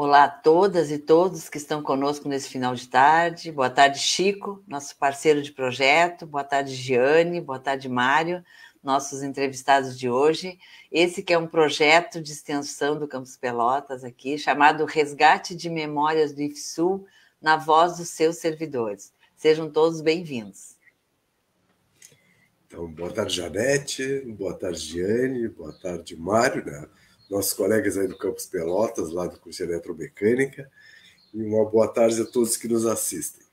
Olá a todas e todos que estão conosco nesse final de tarde. Boa tarde, Chico, nosso parceiro de projeto. Boa tarde, Giane. Boa tarde, Mário, nossos entrevistados de hoje. Esse que é um projeto de extensão do Campus Pelotas aqui, chamado Resgate de Memórias do IFSU na voz dos seus servidores. Sejam todos bem-vindos. Então, boa tarde, Janete. Boa tarde, Giane. Boa tarde, Mário, né? Nossos colegas aí do Campus Pelotas, lá do curso de Eletromecânica, e uma boa tarde a todos que nos assistem.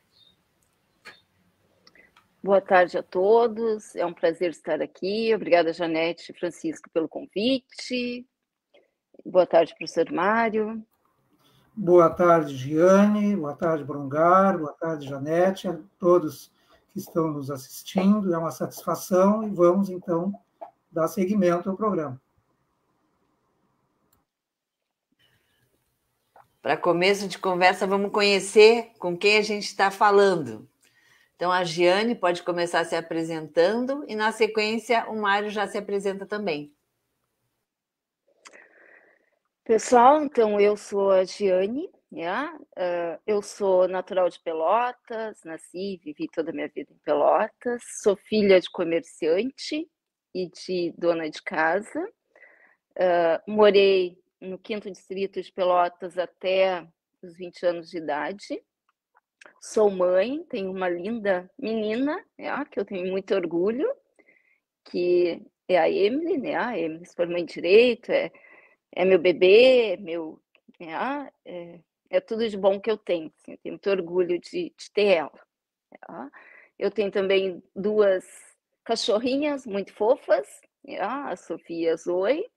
Boa tarde a todos, é um prazer estar aqui. Obrigada, Janete e Francisco, pelo convite. Boa tarde, professor Mário. Boa tarde, Giane. Boa tarde, Brongar. Boa tarde, Janete, a todos que estão nos assistindo. É uma satisfação e vamos, então, dar seguimento ao programa. Para começo de conversa, vamos conhecer com quem a gente está falando. Então, a Giane pode começar se apresentando e, na sequência, o Mário já se apresenta também. Pessoal, então, eu sou a Giane, eu sou natural de Pelotas, nasci e vivi toda a minha vida em Pelotas, sou filha de comerciante e de dona de casa, morei no 5º Distrito de Pelotas até os 20 anos de idade. Sou mãe, tenho uma linda menina, que eu tenho muito orgulho, que é a Emily, né? A Emily se formou em Direito, é meu bebê, é tudo de bom que eu tenho. Assim, eu tenho muito orgulho de ter ela. Eu tenho também 2 cachorrinhas muito fofas, a Sofia e a Zoe.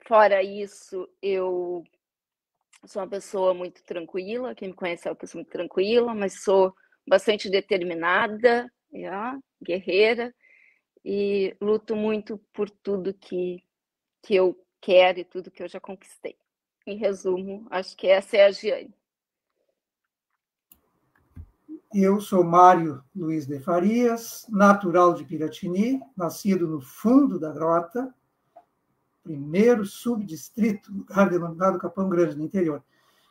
Fora isso, eu sou uma pessoa muito tranquila, quem me conhece é uma pessoa muito tranquila, mas sou bastante determinada, guerreira, e luto muito por tudo que eu quero e tudo que eu já conquistei. Em resumo, acho que essa é a Giane. Eu sou Mário Luiz de Farias, natural de Piratini, nascido no fundo da Grota, primeiro subdistrito, lugar denominado Capão Grande, no interior.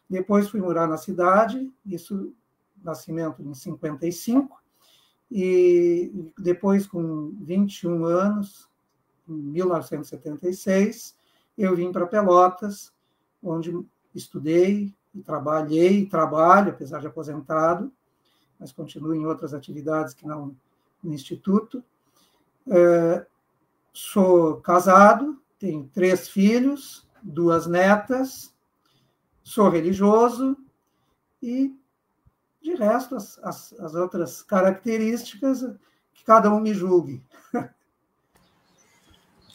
Depois fui morar na cidade, isso, nascimento em 55, e depois, com 21 anos, em 1976, eu vim para Pelotas, onde estudei e trabalho, apesar de aposentado, mas continuo em outras atividades que não no Instituto. Sou casado, tenho 3 filhos, 2 netas, sou religioso e, de resto, as outras características que cada um me julgue.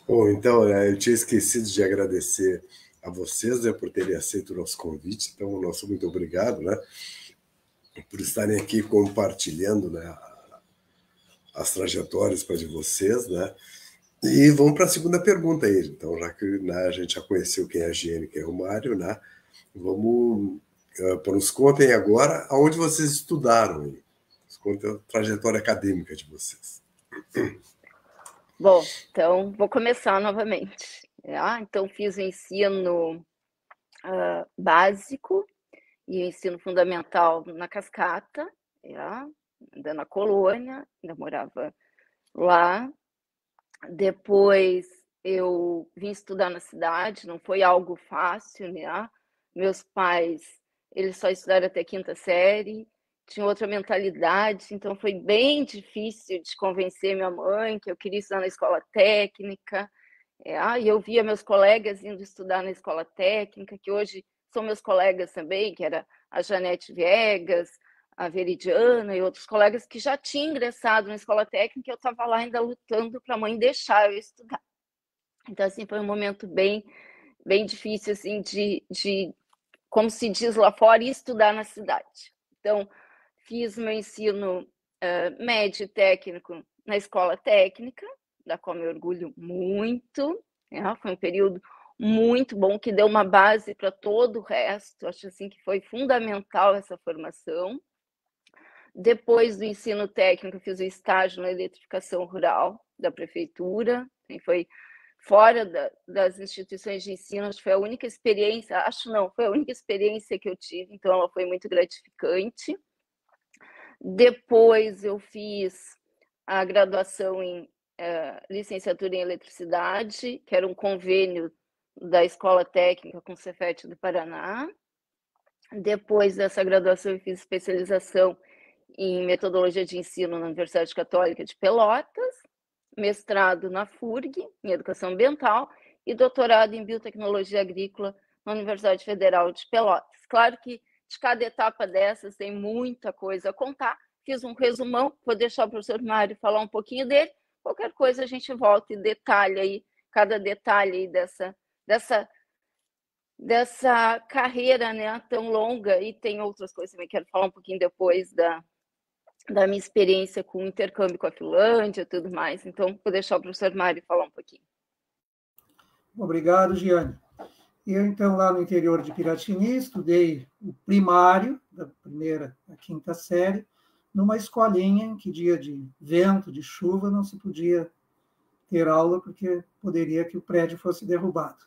Bom, então, eu tinha esquecido de agradecer a vocês, né, por terem aceito o nosso convite. Então, nosso muito obrigado, né, por estarem aqui compartilhando, né, as trajetórias de vocês, né. E vamos para a segunda pergunta aí. Então, já que, né, a gente já conheceu quem é a Giane, quem é o Mário, né, vamos, nos contem agora aonde vocês estudaram, hein? Nos contem a trajetória acadêmica de vocês. Bom, então vou começar novamente. Então, fiz o ensino básico e o ensino fundamental na Cascata, ainda na colônia, ainda morava lá. Depois eu vim estudar na cidade, não foi algo fácil, né? Meus pais, eles só estudaram até 5ª série, tinham outra mentalidade, então foi bem difícil de convencer minha mãe que eu queria estudar na escola técnica. E eu via meus colegas indo estudar na escola técnica, que hoje são meus colegas também, que era a Janete Viegas, a Veridiana e outros colegas que já tinham ingressado na escola técnica, e eu estava lá ainda lutando para a mãe deixar eu estudar. Então, assim, foi um momento bem difícil, assim, de como se diz lá fora, estudar na cidade. Então, fiz meu ensino médio e técnico na escola técnica, da qual me orgulho muito. Foi um período muito bom, que deu uma base para todo o resto. Acho assim que foi fundamental essa formação. Depois do ensino técnico, fiz o estágio na eletrificação rural da prefeitura. Foi fora das instituições de ensino, acho que foi a única experiência, foi a única experiência que eu tive, então ela foi muito gratificante. Depois eu fiz a graduação em licenciatura em eletricidade, que era um convênio da Escola Técnica com o Cefet do Paraná. Depois dessa graduação eu fiz especialização em metodologia de ensino na Universidade Católica de Pelotas, mestrado na FURG, em Educação Ambiental, e doutorado em Biotecnologia Agrícola na Universidade Federal de Pelotas. Claro que de cada etapa dessas tem muita coisa a contar. Fiz um resumão, vou deixar o professor Mário falar um pouquinho dele. Qualquer coisa a gente volta e detalha aí, cada detalhe aí dessa carreira, né, tão longa, e tem outras coisas também, quero falar um pouquinho depois da minha experiência com o intercâmbio com a Finlândia e tudo mais. Então, vou deixar o professor Mário falar um pouquinho. Obrigado, Giane. Eu, então, lá no interior de Piratini, estudei o primário, da primeira à quinta série, numa escolinha em que dia de vento, de chuva, não se podia ter aula, porque poderia que o prédio fosse derrubado.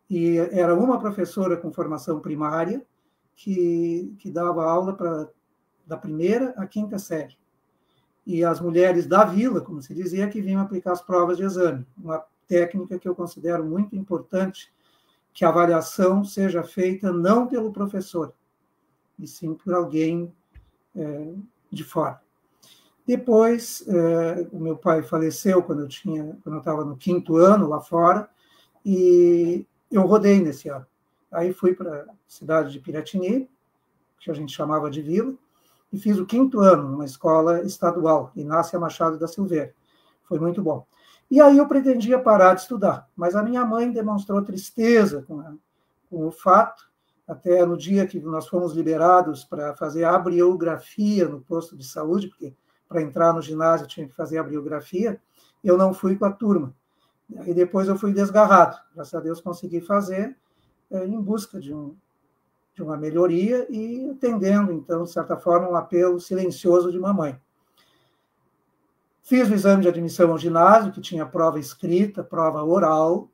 E era uma professora com formação primária que dava aula da primeira à quinta série. E as mulheres da vila, como se dizia, que vinham aplicar as provas de exame. Uma técnica que eu considero muito importante, que a avaliação seja feita não pelo professor, e sim por alguém de fora. Depois, o meu pai faleceu quando eu estava no 5º ano lá fora, e eu rodei nesse ano. Aí fui para a cidade de Piratini, que a gente chamava de vila, e fiz o 5º ano numa escola estadual, Inácia Machado da Silveira. Foi muito bom. E aí eu pretendia parar de estudar, mas a minha mãe demonstrou tristeza com o fato, até no dia que nós fomos liberados para fazer a abriografia no posto de saúde, porque para entrar no ginásio tinha que fazer a abriografia, eu não fui com a turma. E depois eu fui desgarrado. Graças a Deus consegui fazer em busca de uma melhoria e atendendo, então, de certa forma, um apelo silencioso de mamãe. Fiz o exame de admissão ao ginásio, que tinha prova escrita, prova oral.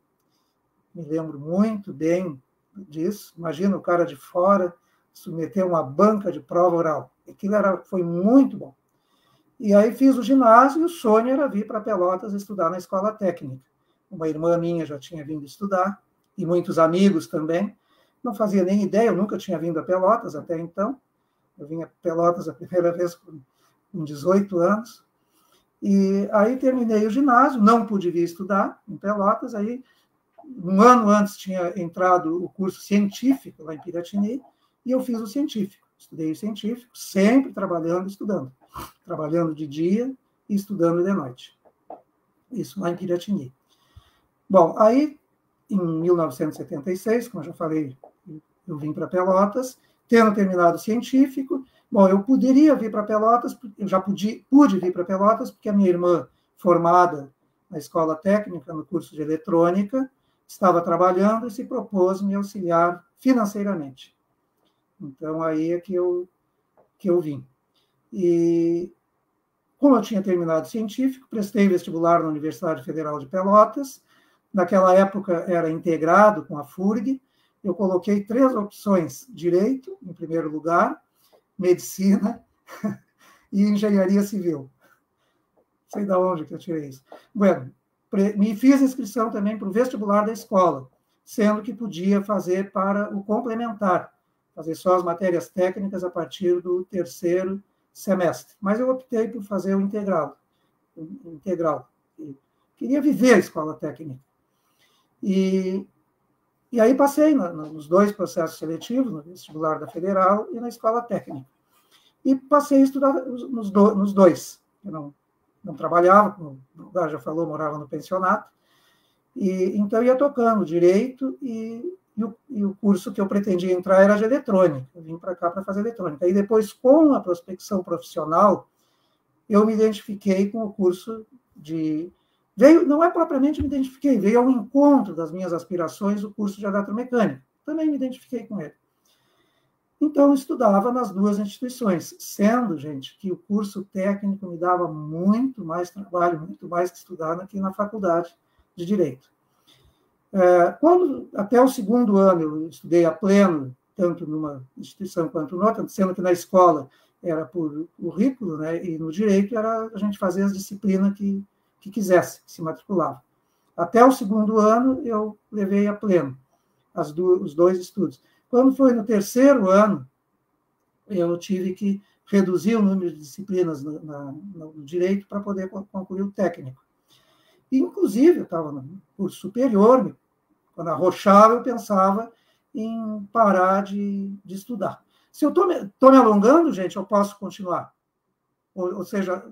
Me lembro muito bem disso. Imagina o cara de fora submeter uma banca de prova oral. Aquilo foi muito bom. E aí fiz o ginásio e o sonho era vir para Pelotas estudar na escola técnica. Uma irmã minha já tinha vindo estudar, e muitos amigos também. Não fazia nem ideia, eu nunca tinha vindo a Pelotas até então. Eu vim a Pelotas a primeira vez com 18 anos. E aí terminei o ginásio, não pude vir estudar em Pelotas. Aí, um ano antes, tinha entrado o curso científico lá em Piratini, e eu fiz o científico. Estudei o científico, sempre trabalhando e estudando. Trabalhando de dia e estudando de noite. Isso lá em Piratini. Bom, aí, em 1976, como eu já falei, eu vim para Pelotas, tendo terminado o científico. Bom, eu poderia vir para Pelotas, eu já pude vir para Pelotas, porque a minha irmã, formada na escola técnica, no curso de eletrônica, estava trabalhando e se propôs me auxiliar financeiramente. Então, aí é que eu vim. E, como eu tinha terminado o científico, prestei vestibular na Universidade Federal de Pelotas. Naquela época era integrado com a FURG. Eu coloquei 3 opções: direito, em primeiro lugar, medicina e engenharia civil. Não sei de onde que eu tirei isso. Bueno, me fiz inscrição também para o vestibular da escola, sendo que podia fazer para o complementar, fazer só as matérias técnicas a partir do 3º semestre. Mas eu optei por fazer o integral. Queria viver a escola técnica. E aí passei nos 2 processos seletivos, no vestibular da Federal e na escola técnica. E passei a estudar nos 2. Eu não trabalhava, como o lugar já falou, morava no pensionato. E então ia tocando direito, e o curso que eu pretendia entrar era de eletrônica. Eu vim para cá para fazer eletrônica. E depois, com a prospecção profissional, eu me identifiquei com o curso de... não é propriamente me identifiquei, veio ao encontro das minhas aspirações o curso de eletromecânica. Também me identifiquei com ele. Então, eu estudava nas 2 instituições, sendo, gente, que o curso técnico me dava muito mais trabalho, muito mais que estudar aqui na faculdade de Direito. Até o segundo ano eu estudei a pleno, tanto numa instituição quanto noutra, sendo que na escola era por currículo, né, e no direito era a gente fazer as disciplinas que quisesse, que se matriculava. Até o segundo ano eu levei a pleno os dois estudos. Quando foi no terceiro ano, eu tive que reduzir o número de disciplinas no direito para poder concluir o técnico. E, inclusive, eu estava no curso superior, quando arrochava, eu pensava em parar de estudar. Se eu estou me alongando, gente, eu posso continuar. Ou seja,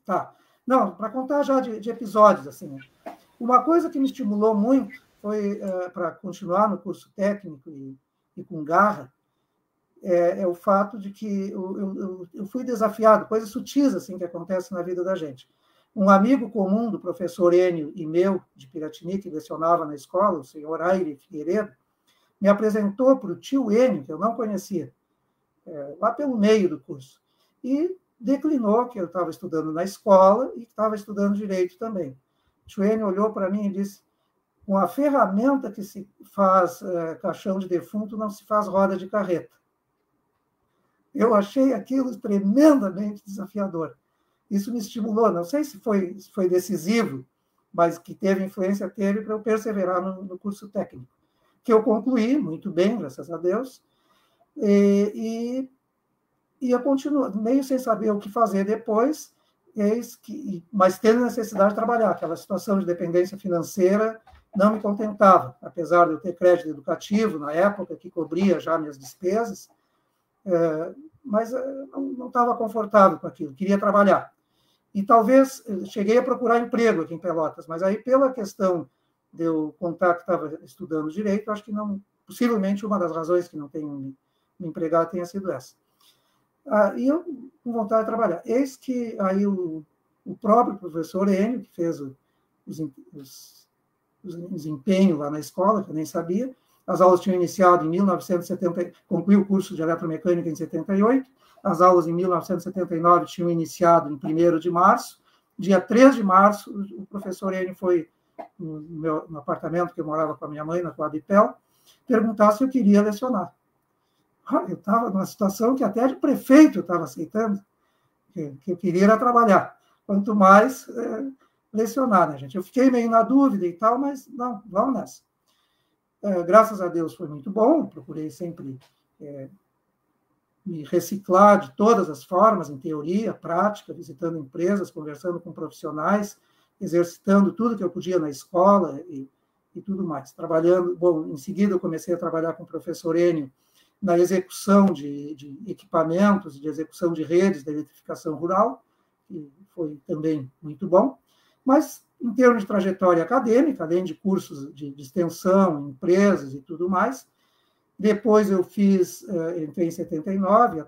tá. Não, para contar já de episódios, assim. Uma coisa que me estimulou muito foi, para continuar no curso técnico e com garra, é o fato de que eu fui desafiado, coisas sutis assim que acontecem na vida da gente. Um amigo comum do professor Enio e meu, de Piratini, que lecionava na escola, o senhor Aire Figueiredo, me apresentou para o tio Enio, que eu não conhecia, lá pelo meio do curso, e declinou que eu estava estudando na escola e que estava estudando direito também. O tio Enio olhou para mim e disse: com a ferramenta que se faz caixão de defunto, não se faz roda de carreta. Eu achei aquilo tremendamente desafiador. Isso me estimulou, não sei se foi decisivo, mas que teve influência, teve para eu perseverar no curso técnico, que eu concluí muito bem, graças a Deus, e eu continuo, meio sem saber o que fazer depois, mas tendo necessidade de trabalhar. Aquela situação de dependência financeira não me contentava, apesar de eu ter crédito educativo na época, que cobria já minhas despesas, mas não estava confortável com aquilo, queria trabalhar. E talvez cheguei a procurar emprego aqui em Pelotas, mas aí, pela questão de eu contar que estava estudando direito, acho que não, possivelmente uma das razões que não tenho me empregado tenha sido essa. E eu com vontade de trabalhar. Eis que aí o próprio professor Enio, que fez os empenhos lá na escola, que eu nem sabia, as aulas tinham iniciado em 1970, concluí o curso de eletromecânica em 78, as aulas em 1979 tinham iniciado em 1º de março, dia 3 de março, o professor Enio foi no apartamento que eu morava com a minha mãe, na Coabipel, perguntar se eu queria lecionar. Eu estava numa situação que até de prefeito eu estava aceitando, que eu queria era trabalhar, quanto mais lecionar, né, gente? Eu fiquei meio na dúvida e tal, mas não, vamos nessa. Graças a Deus foi muito bom, procurei sempre me reciclar de todas as formas, em teoria, prática, visitando empresas, conversando com profissionais, exercitando tudo que eu podia na escola e tudo mais. Trabalhando, bom, em seguida eu comecei a trabalhar com o professor Enio na execução de equipamentos, de execução de redes da eletrificação rural, que foi também muito bom, mas em termos de trajetória acadêmica, além de cursos de extensão, empresas e tudo mais. Depois eu entrei em 79,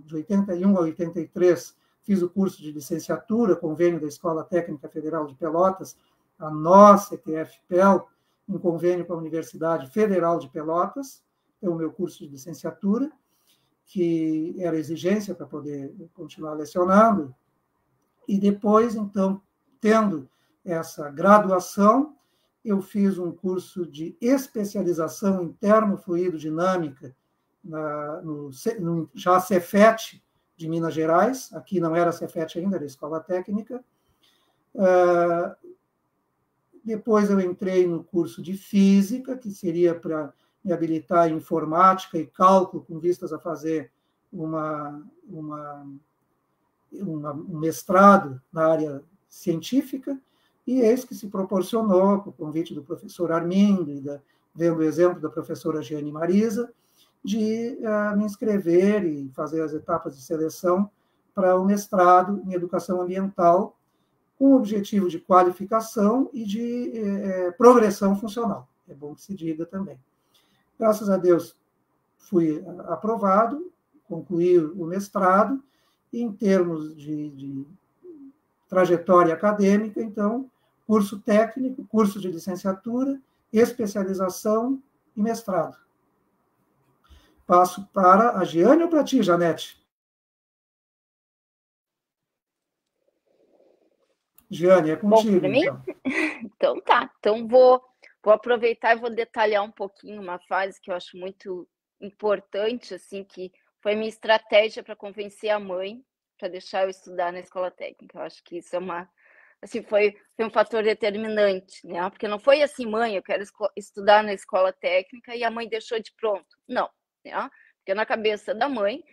de 81 a 83, fiz o curso de licenciatura, convênio da Escola Técnica Federal de Pelotas, a nossa ETF-PEL, em convênio com a Universidade Federal de Pelotas, é o meu curso de licenciatura, que era exigência para poder continuar lecionando. E depois, então, tendo essa graduação, eu fiz um curso de especialização em termofluidodinâmica no já Cefet de Minas Gerais, aqui não era Cefet ainda, era Escola Técnica. Depois eu entrei no curso de Física, que seria para me habilitar em Informática e Cálculo, com vistas a fazer um mestrado na área científica, e eis que se proporcionou, com o convite do professor Armindo e vendo o exemplo da professora Giane Marisa, de me inscrever e fazer as etapas de seleção para o mestrado em Educação Ambiental, com o objetivo de qualificação e de progressão funcional. É bom que se diga também. Graças a Deus, fui aprovado, concluí o mestrado, e em termos de trajetória acadêmica, então, curso técnico, curso de licenciatura, especialização e mestrado. Passo para a Giane ou para ti, Janete? Giane, é contigo. Bom, para mim? Então tá. Então vou vou aproveitar e vou detalhar um pouquinho uma fase que eu acho muito importante, assim, que foi minha estratégia para convencer a mãe para deixar eu estudar na escola técnica. Eu acho que isso é assim, foi um fator determinante, né? Porque não foi assim, mãe, eu quero estudar na escola técnica e a mãe deixou de pronto. Não, né? Porque na cabeça da mãe,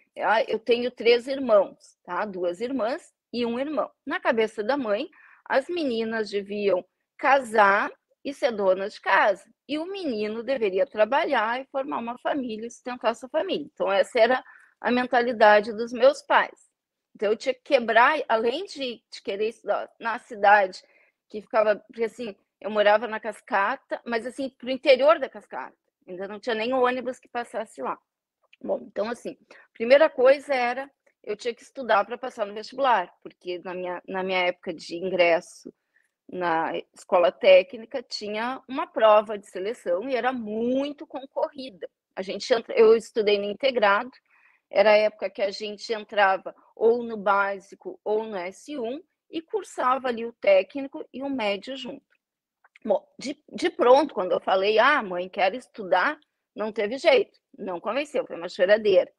eu tenho 3 irmãos, tá? 2 irmãs e 1 irmão. Na cabeça da mãe, as meninas deviam casar e ser donas de casa. E o menino deveria trabalhar e formar uma família e sustentar a sua família. Então, essa era a mentalidade dos meus pais. Então, eu tinha que quebrar, além de querer estudar na cidade, que ficava, porque assim, eu morava na Cascata, mas assim, para o interior da Cascata, ainda não tinha nem ônibus que passasse lá. Bom, então assim, a primeira coisa era, eu tinha que estudar para passar no vestibular, porque na minha época de ingresso na escola técnica, tinha uma prova de seleção e era muito concorrida. Eu estudei no integrado, era a época que a gente entrava ou no básico ou no S1 e cursava ali o técnico e o médio junto. Bom, de pronto, quando eu falei, mãe, quero estudar, não teve jeito, não convenceu, foi uma choradeira.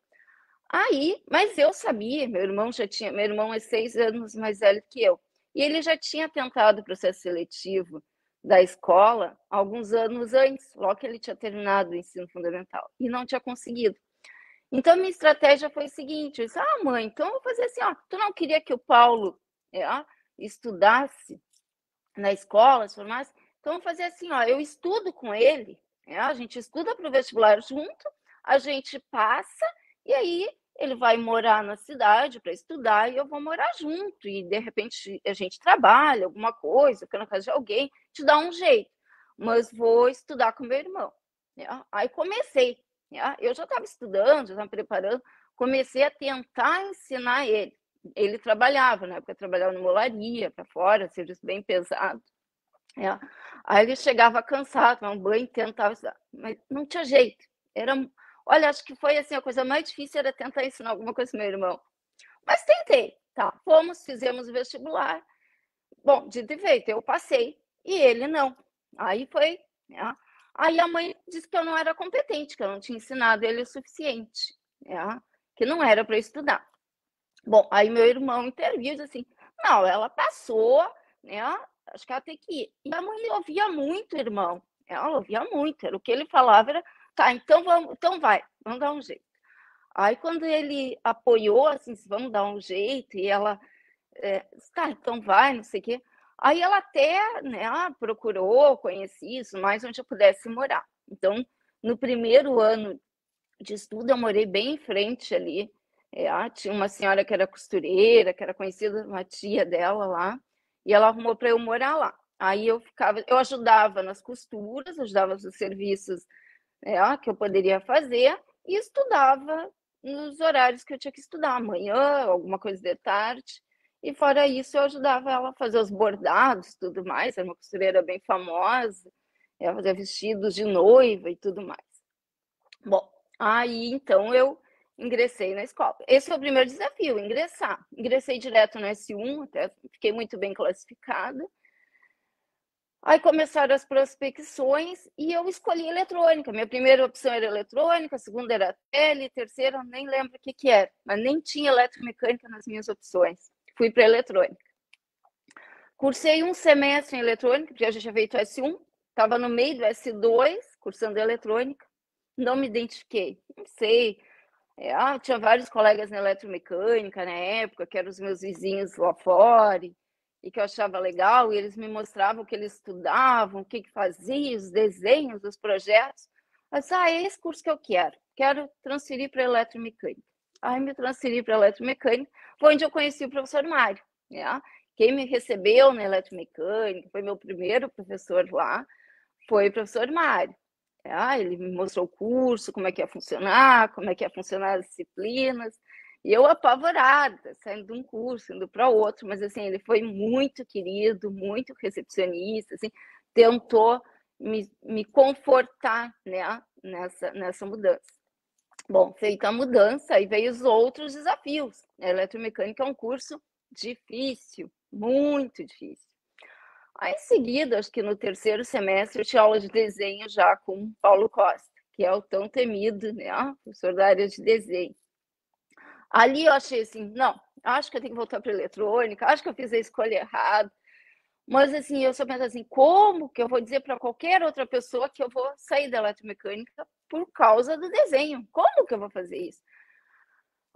Mas eu sabia, meu irmão é 6 anos mais velho que eu, e ele já tinha tentado o processo seletivo da escola alguns anos antes, logo que ele tinha terminado o ensino fundamental, e não tinha conseguido. Então, minha estratégia foi a seguinte, eu disse, mãe, então eu vou fazer assim, tu não queria que o Paulo estudasse na escola, se formasse? Então, eu vou fazer assim, eu estudo com ele, a gente estuda para o vestibular junto, a gente passa, e aí ele vai morar na cidade para estudar e eu vou morar junto, e de repente a gente trabalha alguma coisa, fica na casa de alguém, te dá um jeito, mas vou estudar com meu irmão. Aí comecei, eu já estava estudando, já estava preparando, comecei a tentar ensinar ele. Ele trabalhava, na época trabalhava no molaria, para fora, serviço bem pesado. Aí ele chegava cansado, tomava um banho, tentava estudar, mas não tinha jeito. Olha, acho que foi assim, a coisa mais difícil era tentar ensinar alguma coisa pro meu irmão. Mas tentei, tá? Fizemos o vestibular. Bom, dito e feito, eu passei e ele não. Aí foi, Aí a mãe disse que eu não era competente, que eu não tinha ensinado ele o suficiente, que não era para estudar. Bom, aí meu irmão interviu e disse assim, não, ela passou, acho que ela tem que ir. E a mãe ouvia muito, irmão. Ela ouvia muito, era o que ele falava, era, tá, então vai, vamos dar um jeito. Aí quando ele apoiou, assim, vamos dar um jeito, e ela, tá, então vai, não sei o quê. Aí ela até, procurou, conhecia isso, mais onde eu pudesse morar. Então, no primeiro ano de estudo, eu morei bem em frente ali. Tinha uma senhora que era costureira, que era conhecida, uma tia dela lá, e ela arrumou para eu morar lá. Aí eu ajudava nas costuras, ajudava nos serviços que eu poderia fazer e estudava nos horários que eu tinha que estudar, amanhã, alguma coisa de tarde. E fora isso, eu ajudava ela a fazer os bordados, tudo mais. Era uma costureira bem famosa, ela fazia vestidos de noiva e tudo mais. Bom, aí então eu ingressei na escola. Esse foi o primeiro desafio, ingressar. Ingressei direto no S1, até fiquei muito bem classificada. Aí começaram as prospecções e eu escolhi eletrônica. Minha primeira opção era eletrônica, a segunda era tele, terceira eu nem lembro o que era, mas nem tinha eletromecânica nas minhas opções. Fui para eletrônica. Cursei um semestre em eletrônica, porque eu já tinha feito S1, estava no meio do S2, cursando eletrônica. Não me identifiquei, não sei. Tinha vários colegas na eletromecânica na época, que eram os meus vizinhos lá fora, e que eu achava legal, e eles me mostravam o que eles estudavam, o que faziam, os desenhos, os projetos. Eu disse, é esse curso que eu quero transferir para eletromecânica. Aí me transferi para eletromecânica, foi onde eu conheci o professor Mário. Quem me recebeu na eletromecânica, foi meu primeiro professor lá, foi o professor Mário. Ele me mostrou o curso, como é que ia funcionar as disciplinas, e eu apavorada, saindo de um curso, indo para outro, mas assim, ele foi muito querido, muito recepcionista, assim, tentou me confortar, nessa mudança. Bom, feita a mudança, aí veio os outros desafios. A eletromecânica é um curso difícil, muito difícil. Aí, em seguida, acho que no terceiro semestre, eu tinha aula de desenho já com Paulo Costa, que é o tão temido, né, professor da área de desenho. Ali eu achei assim, não, acho que eu tenho que voltar para eletrônica, acho que eu fiz a escolha errada. Mas, assim, eu só penso assim, como que eu vou dizer para qualquer outra pessoa que eu vou sair da eletromecânica por causa do desenho? Como que eu vou fazer isso?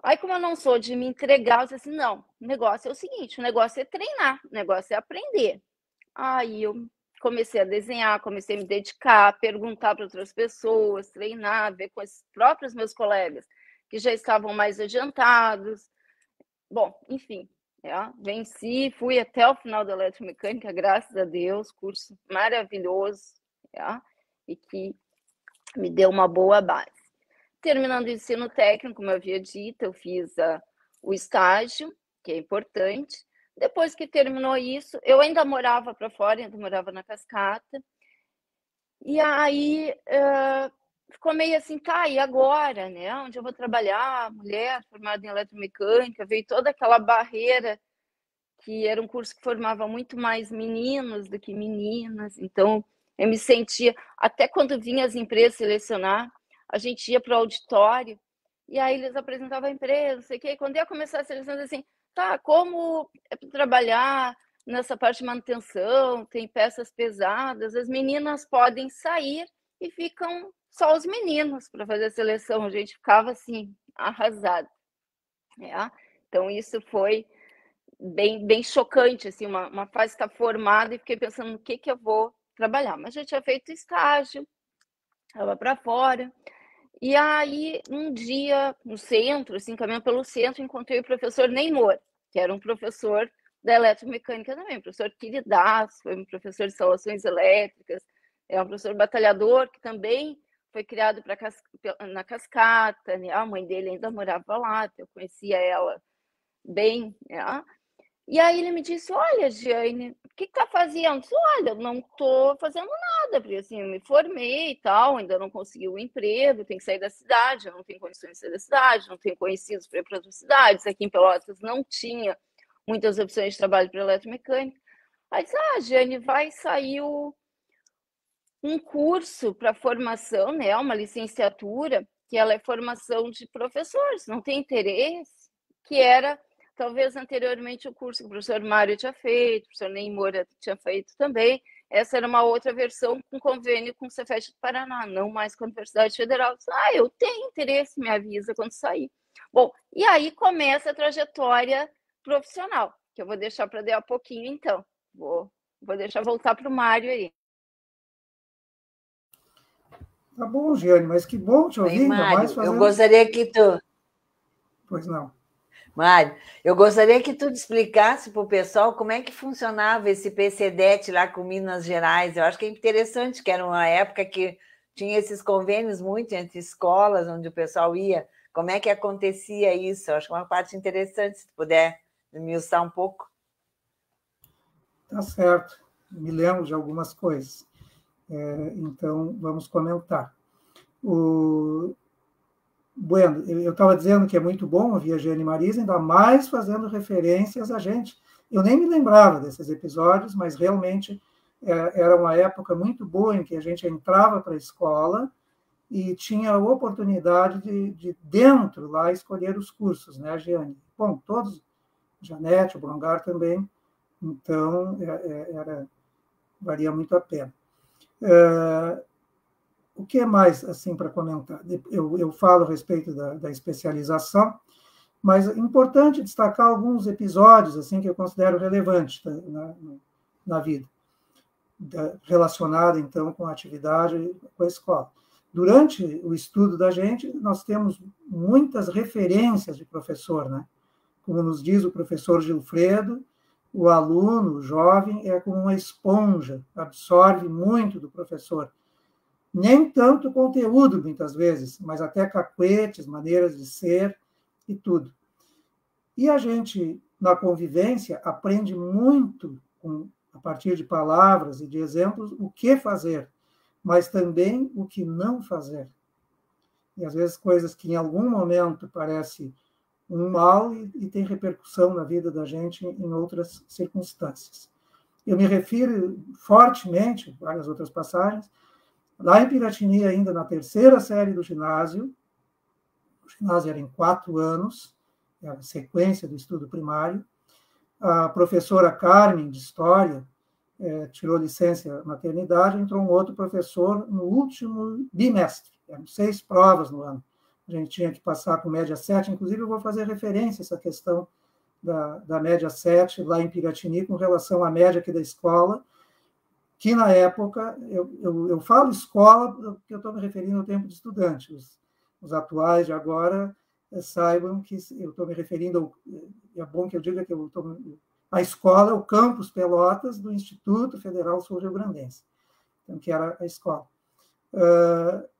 Aí, como eu não sou de me entregar, eu disse assim, não, o negócio é o seguinte, o negócio é treinar, o negócio é aprender. Aí eu comecei a desenhar, comecei a me dedicar, perguntar para outras pessoas, treinar, ver com os próprios meus colegas que já estavam mais adiantados. Bom, enfim, venci, fui até o final da eletromecânica, graças a Deus, curso maravilhoso, e que me deu uma boa base. Terminando o ensino técnico, como eu havia dito, eu fiz o estágio, que é importante. Depois que terminou isso, eu ainda morava para fora, ainda morava na Cascata. E aí ficou meio assim, tá, e agora, né? Onde eu vou trabalhar? Mulher formada em eletromecânica, veio toda aquela barreira que era um curso que formava muito mais meninos do que meninas. Então, eu me sentia, até quando vinha as empresas selecionar, a gente ia para o auditório e aí eles apresentavam a empresa, não sei o quê. E quando ia começar a seleção, assim, tá, como é para trabalhar nessa parte de manutenção, tem peças pesadas, as meninas podem sair e ficam só os meninos para fazer a seleção. A gente ficava assim, arrasado. Então, isso foi bem chocante, assim, uma fase estar formada e fiquei pensando no que eu vou trabalhar. Mas já tinha feito estágio, estava para fora. E aí, um dia, no centro, assim, caminhando pelo centro, encontrei o professor Neymor, que era um professor da eletromecânica também, professor queridaço, foi um professor de instalações elétricas, é um professor batalhador que também foi criado na Cascata, né? A mãe dele ainda morava lá, eu conhecia ela bem, né? E aí ele me disse, olha, Jane, o que está fazendo? Eu disse, olha, eu não estou fazendo nada, porque assim, eu me formei e tal, ainda não consegui um emprego, tenho que sair da cidade, eu não tenho condições de sair da cidade, não tenho conhecidos para ir para outras cidades, aqui em Pelotas não tinha muitas opções de trabalho para eletromecânica. Aí disse, Jane, vai sair um curso para formação, né, uma licenciatura, que ela é formação de professores, não tem interesse, que era... Talvez anteriormente o curso que o professor Mário tinha feito, o professor Ney Moura tinha feito também. Essa era uma outra versão com convênio com o Cefet do Paraná, não mais com a Universidade Federal. Eu tenho interesse, me avisa quando sair. Bom, e aí começa a trajetória profissional, que eu vou deixar para daqui a pouquinho, então. Vou deixar voltar para o Mário aí. Tá bom, Giane, mas que bom te ouvir. Mário, eu gostaria que tu... Pois não. Mário, eu gostaria que tu explicasse para o pessoal como é que funcionava esse PCDET lá com Minas Gerais. Eu acho que é interessante, que era uma época que tinha esses convênios muito entre escolas, onde o pessoal ia. Como é que acontecia isso? Eu acho que é uma parte interessante, se tu puder esmiuçar um pouco. Tá certo, me lembro de algumas coisas. Então, vamos comentar. Bueno, eu estava dizendo que é muito bom ouvir a Giane Marisa, ainda mais fazendo referências a gente. Eu nem me lembrava desses episódios, mas realmente era uma época muito boa em que a gente entrava para a escola e tinha a oportunidade de dentro lá escolher os cursos, né, Giane? Bom, todos, Janete, o Brongar também, então valia muito a pena. O que é mais assim para comentar? Eu falo a respeito da especialização, mas é importante destacar alguns episódios assim que eu considero relevantes na vida, relacionada então com a atividade com a escola. Durante o estudo da gente, nós temos muitas referências de professor, né? Como nos diz o professor Gilfredo, o aluno, o jovem, é como uma esponja, absorve muito do professor. Nem tanto conteúdo, muitas vezes, mas até cacuetes, maneiras de ser e tudo. E a gente, na convivência, aprende muito, a partir de palavras e de exemplos, o que fazer, mas também o que não fazer. E, às vezes, coisas que, em algum momento, parecem um mal e tem repercussão na vida da gente em outras circunstâncias. Eu me refiro fortemente, várias outras passagens, lá em Piratini, ainda na terceira série do ginásio, o ginásio era em 4 anos, era a sequência do estudo primário, a professora Carmen, de História, tirou licença maternidade, entrou um outro professor no último bimestre, eram 6 provas no ano. A gente tinha que passar com média 7, inclusive eu vou fazer referência a essa questão da média 7 lá em Piratini com relação à média aqui da escola, que na época, eu falo escola porque eu estou me referindo ao tempo de estudante, os atuais de agora saibam que eu estou me referindo, é bom que eu diga que a escola é o campus Pelotas do Instituto Federal Sul-Rio-Grandense, então, que era a escola.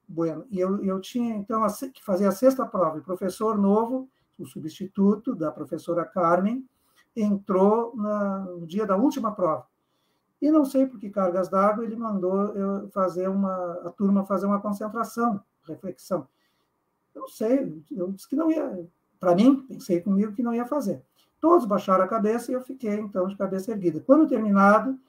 Bueno, e eu tinha, então, que fazer a 6ª prova. O professor novo, o substituto da professora Carmen, entrou no dia da última prova. E não sei por que cargas d'água ele mandou a turma fazer uma concentração, reflexão. Eu não sei, eu disse que não ia, para mim, pensei comigo que não ia fazer. Todos baixaram a cabeça e eu fiquei, então, de cabeça erguida. Quando terminado,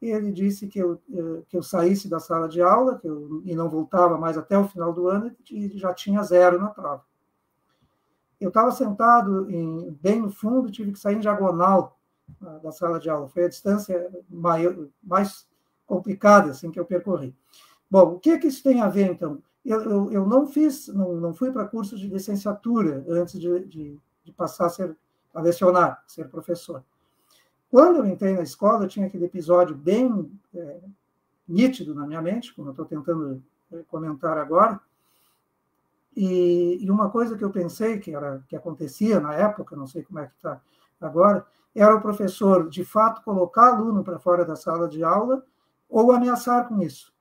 ele disse que eu saísse da sala de aula, e não voltava mais até o final do ano, e já tinha 0 na prova. Eu estava sentado bem no fundo, tive que sair em diagonal da sala de aula. Foi a distância mais complicada assim, que eu percorri. Bom, o que isso tem a ver, então? Eu não fui para curso de licenciatura antes de passar a lecionar, ser professor. Quando eu entrei na escola, eu tinha aquele episódio bem nítido na minha mente, como eu estou tentando comentar agora, e uma coisa que eu pensei que acontecia na época, não sei como é que está agora, era o professor, de fato, colocar aluno para fora da sala de aula ou ameaçar com isso.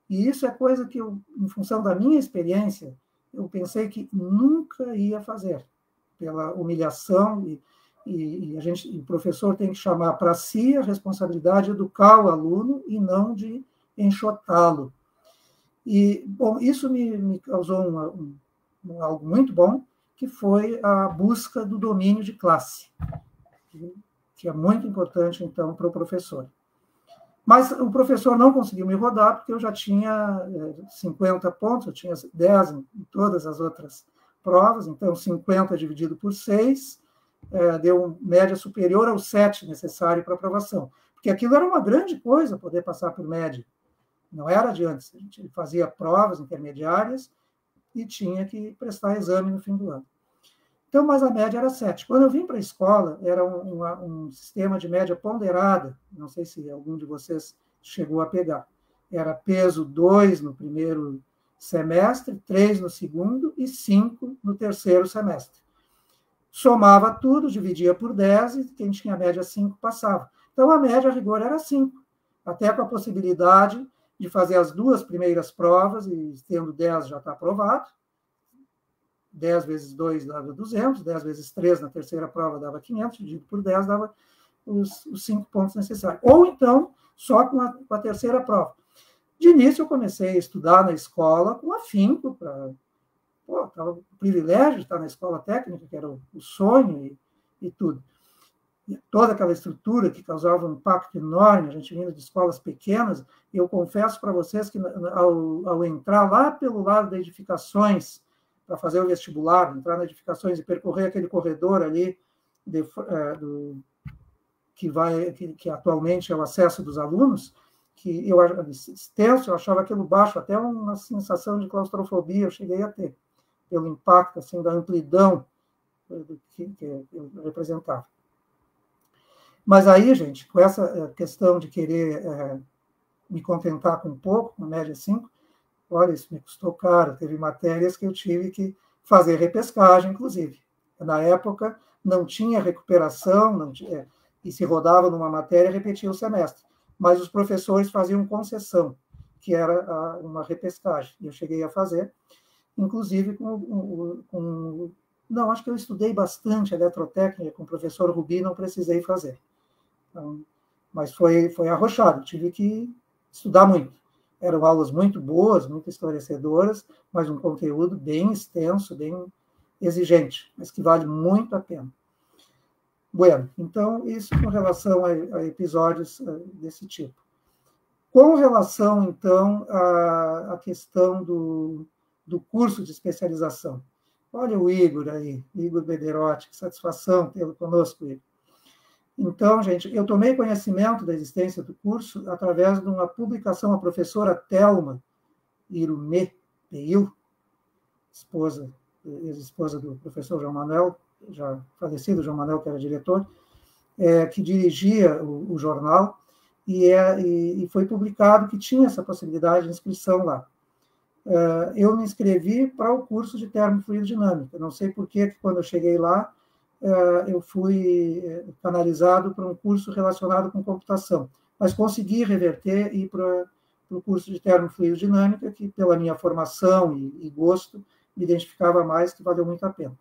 E isso é coisa que eu, em função da minha experiência, eu pensei que nunca ia fazer, pela humilhação e o professor tem que chamar para si a responsabilidade de educar o aluno e não de enxotá-lo. E, bom, isso me causou algo muito bom, que foi a busca do domínio de classe, que é muito importante, então, para o professor. Mas o professor não conseguiu me rodar, porque eu já tinha 50 pontos, eu tinha 10 em todas as outras provas, então 50 dividido por 6, deu média superior ao 7 necessário para aprovação. Porque aquilo era uma grande coisa, poder passar por média. Não era de antes, a gente fazia provas intermediárias e tinha que prestar exame no fim do ano. Então, mas a média era 7. Quando eu vim para a escola, era um sistema de média ponderada, não sei se algum de vocês chegou a pegar. Era peso 2 no primeiro semestre, 3 no segundo e 5 no terceiro semestre. Somava tudo, dividia por 10 e quem tinha média 5 passava. Então, a média, a rigor, era 5, até com a possibilidade de fazer as 2 primeiras provas e tendo 10 já está aprovado. 10 vezes 2 dava 200, 10 vezes 3 na terceira prova dava 500, dividido por 10 dava os 5 pontos necessários. Ou então, só com a terceira prova. De início, eu comecei a estudar na escola com afinco, estava o privilégio de estar na escola técnica, que era o sonho e tudo. E toda aquela estrutura que causava um impacto enorme, a gente vindo de escolas pequenas, e eu confesso para vocês que ao entrar lá pelo lado das edificações, para fazer o vestibular, entrar nas edificações e percorrer aquele corredor ali que atualmente é o acesso dos alunos, que eu extenso, eu achava aquilo baixo, até uma sensação de claustrofobia eu cheguei a ter, pelo impacto assim, da amplidão que eu representava. Mas aí, gente, com essa questão de querer me contentar com pouco, na média 5, olha, isso me custou caro. Teve matérias que eu tive que fazer repescagem, inclusive. Na época, não tinha recuperação, e se rodava numa matéria, repetia o semestre. Mas os professores faziam concessão, que era uma repescagem. Eu cheguei a fazer, inclusive não, acho que eu estudei bastante eletrotécnica com o professor Rubi, não precisei fazer. Então, mas foi arrochado, tive que estudar muito. Eram aulas muito boas, muito esclarecedoras, mas um conteúdo bem extenso, bem exigente, mas que vale muito a pena. Bueno, então, isso com relação a episódios desse tipo. Com relação, então, à questão do curso de especialização. Olha o Igor aí, Igor Bederotti, que satisfação tê-lo conosco, Igor. Então, gente, eu tomei conhecimento da existência do curso através de uma publicação da professora Thelma Irumê Peil, ex-esposa do professor João Manuel, já falecido João Manuel, que era diretor, que dirigia o jornal, e foi publicado que tinha essa possibilidade de inscrição lá. Eu me inscrevi para o curso de termofluidodinâmica. Não sei por que quando eu cheguei lá, eu fui canalizado para um curso relacionado com computação, mas consegui reverter e ir para o curso de termofluidodinâmica, que pela minha formação e gosto, me identificava mais, que valeu muito a pena.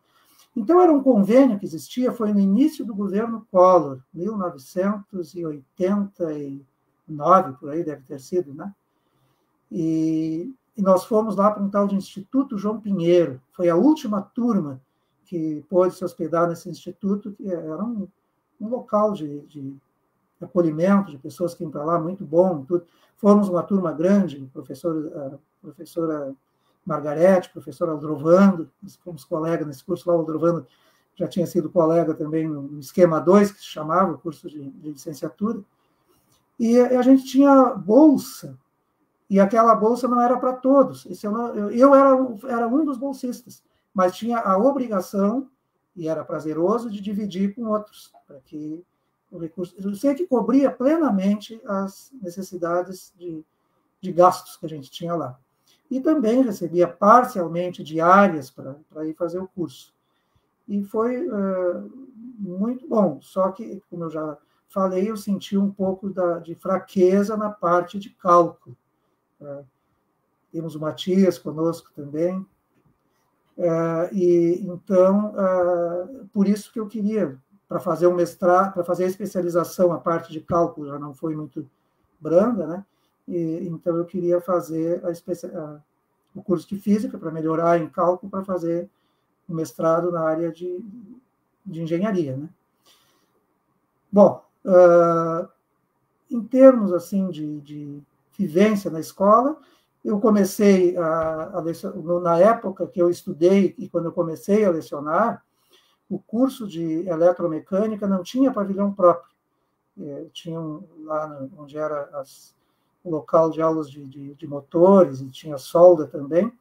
Então, era um convênio que existia, foi no início do governo Collor, 1989, por aí deve ter sido, né? E nós fomos lá para um tal de Instituto João Pinheiro, foi a última turma que pôde se hospedar nesse instituto, que era um local de acolhimento de pessoas que iam para lá, muito bom. Tudo. Fomos uma turma grande, professora Margarete, professor Aldrovando, fomos colegas nesse curso lá, o Aldrovando já tinha sido colega também no esquema 2, que se chamava, o curso de licenciatura, e a gente tinha bolsa, e aquela bolsa não era para todos. Eu era um dos bolsistas, mas tinha a obrigação, e era prazeroso, de dividir com outros, para que o recurso... Eu sei que cobria plenamente as necessidades de gastos que a gente tinha lá. E também recebia parcialmente diárias para ir fazer o curso. E foi muito bom, só que, como eu já falei, eu senti um pouco de fraqueza na parte de cálculo. Temos o Matias conosco também, e então, por isso que eu queria, para fazer um mestrado, para fazer a especialização, a parte de cálculo já não foi muito branda, né? Então, eu queria fazer o curso de física para melhorar em cálculo, para fazer o mestrado na área de engenharia, né? Bom, em termos assim de vivência na escola, eu comecei na época que eu estudei e quando eu comecei a lecionar, o curso de eletromecânica não tinha pavilhão próprio. Tinha lá onde era o local de aulas de motores, e tinha solda também,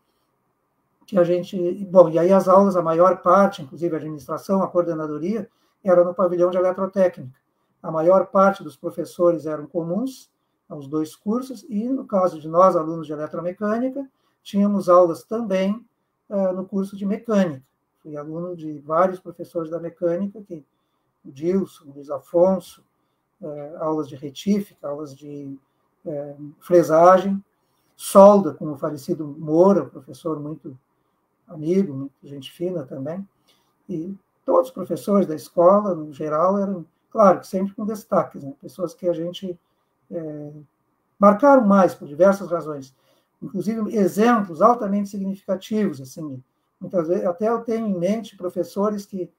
que a gente... Bom, e aí as aulas, a maior parte, inclusive a administração, a coordenadoria, era no pavilhão de eletrotécnica. A maior parte dos professores eram comuns aos dois cursos, e no caso de nós, alunos de eletromecânica, tínhamos aulas também no curso de mecânica. Fui aluno de vários professores da mecânica, o Dilson, o Luiz Afonso, aulas de retífica, aulas de fresagem, solda, com o falecido Moura, professor muito amigo, muito gente fina também, e todos os professores da escola, no geral, eram, claro, sempre com destaques, né? Pessoas que a gente marcaram mais por diversas razões, inclusive exemplos altamente significativos, assim, muitas vezes, até eu tenho em mente professores que,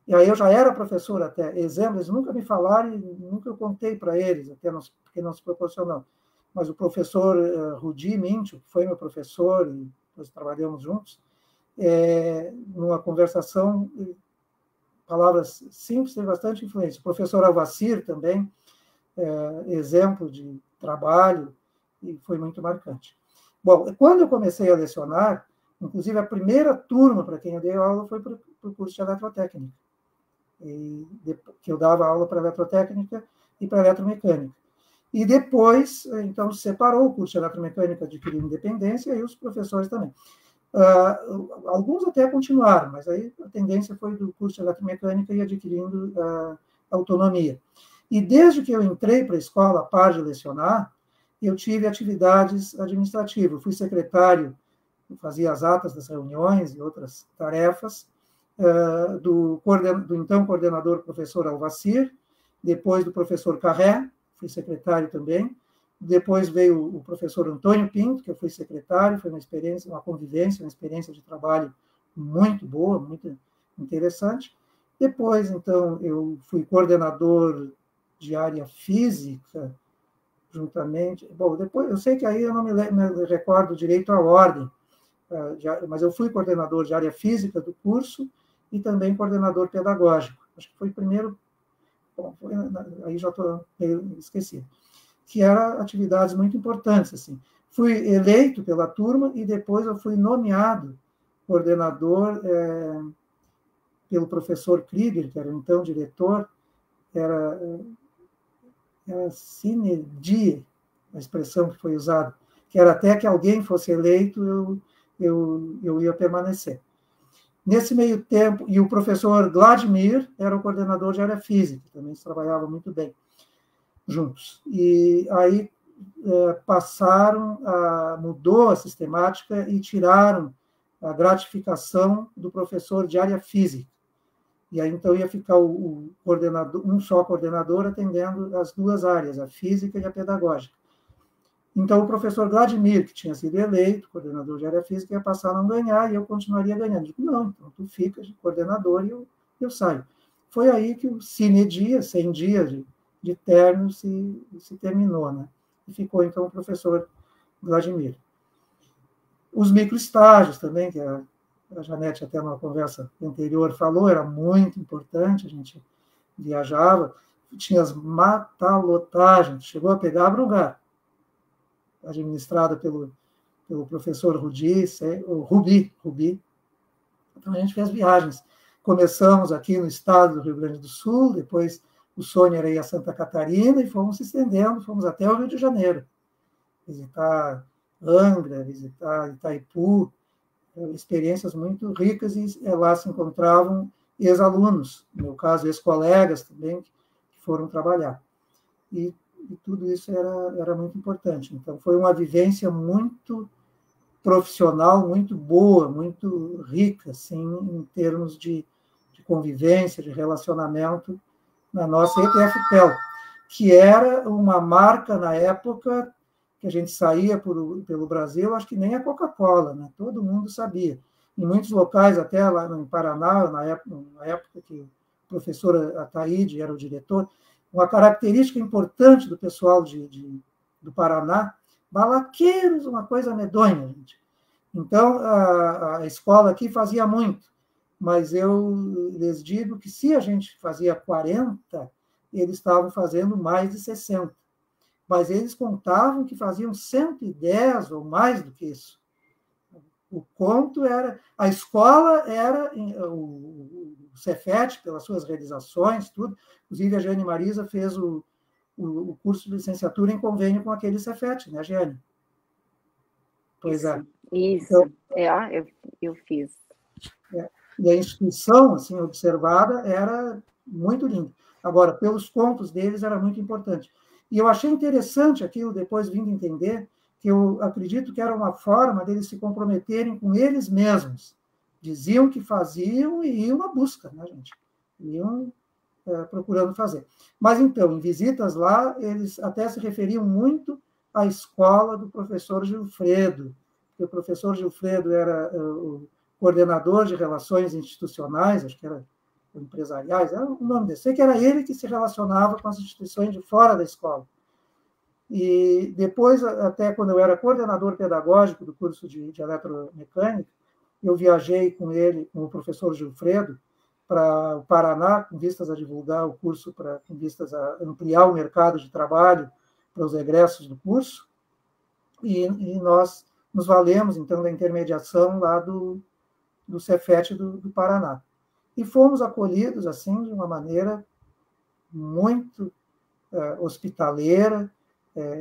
e aí eu já era professor até, exemplos, eles nunca me falaram e nunca eu contei para eles, até porque não se proporcionou, mas o professor Rudi Mintio, que foi meu professor, e nós trabalhamos juntos, numa conversação, palavras simples, tem bastante influência. O professor Alvacir também, exemplo de trabalho, e foi muito marcante. Bom, quando eu comecei a lecionar, inclusive a primeira turma para quem eu dei aula foi para o curso de eletrotécnica, que eu dava aula para eletrotécnica e para eletromecânica. E depois, então, se separou o curso de eletromecânica, adquiriu independência, e os professores também. Alguns até continuaram, mas aí a tendência foi do curso de eletromecânica ir adquirindo autonomia. E desde que eu entrei para a escola, a par de lecionar, eu tive atividades administrativas. Eu fui secretário, fazia as atas das reuniões e outras tarefas, do então coordenador professor Alvacir, depois do professor Carré, fui secretário também, depois veio o professor Antônio Pinto, que eu fui secretário, foi uma experiência, uma convivência, uma experiência de trabalho muito boa, muito interessante, Depois, então, eu fui coordenador de área física, juntamente... Bom, depois, eu sei que aí eu não me recordo direito a ordem, mas eu fui coordenador de área física do curso e também coordenador pedagógico. Acho que foi primeiro... Bom, aí já estou meio esquecido. Que eram atividades muito importantes, assim. Fui eleito pela turma e depois eu fui nomeado coordenador pelo professor Krieger, que era então diretor, era sine die, a expressão que foi usada, que era até que alguém fosse eleito, eu ia permanecer. Nesse meio tempo, e o professor Vladimir era o coordenador de área física, também trabalhava muito bem juntos. E aí mudou a sistemática e tiraram a gratificação do professor de área física. E aí, então, ia ficar o coordenador, um só coordenador atendendo as duas áreas, a física e a pedagógica. Então, o professor Vladimir, que tinha sido eleito coordenador de área física, ia passar a não ganhar e eu continuaria ganhando. Eu digo, não, então tu fica de coordenador e eu saio. Foi aí que o sine die, 100 dias de término, se terminou, né? E ficou, então, o professor Vladimir. Os microestágios também, que a Janete até numa conversa anterior falou, era muito importante, a gente viajava, tinha as matalotagens, chegou a pegar a Brugar, administrada pelo professor Rubi. Então, a gente fez viagens. Começamos aqui no estado do Rio Grande do Sul, depois o sonho era ir a Santa Catarina, e fomos se estendendo, fomos até o Rio de Janeiro, visitar Angra, visitar Itaipu, experiências muito ricas, e lá se encontravam ex-alunos, no meu caso, ex-colegas também, que foram trabalhar. E tudo isso era muito importante. Então, foi uma vivência muito profissional, muito boa, muito rica, assim, em termos de convivência, de relacionamento, na nossa ETFPEL, que era uma marca, na época, que a gente saía pelo Brasil, acho que nem a Coca-Cola, né? Todo mundo sabia. Em muitos locais, até lá no Paraná, na época que o professor Ataíde era o diretor, uma característica importante do pessoal do Paraná, balaqueiros, uma coisa medonha, gente. Então, a escola aqui fazia muito, mas eu lhes digo que se a gente fazia 40, eles estavam fazendo mais de 60. Mas eles contavam que faziam 110 ou mais do que isso. O conto era... A escola era o Cefet, pelas suas realizações, tudo. Inclusive, a Jane Marisa fez o curso de licenciatura em convênio com aquele Cefet, né, Jane? Pois é. Isso, então, eu fiz. E a instituição, assim, observada, era muito linda. Agora, pelos contos deles, era muito importante. E eu achei interessante aquilo, depois vindo entender, que eu acredito que era uma forma deles se comprometerem com eles mesmos. Diziam que faziam e iam à busca, né, gente? Iam procurando fazer. Mas, então, em visitas lá, eles até se referiam muito à escola do professor Gilfredo, porque o professor Gilfredo era o coordenador de relações institucionais, acho que era empresariais, era o nome desse, sei que era ele que se relacionava com as instituições de fora da escola. E depois, até quando eu era coordenador pedagógico do curso de eletromecânica, eu viajei com ele, com o professor Gilfredo, para o Paraná, com vistas a divulgar o curso, com vistas a ampliar o mercado de trabalho para os egressos do curso, e nós nos valemos, então, da intermediação lá do Cefet do Paraná. E fomos acolhidos, assim, de uma maneira muito hospitaleira,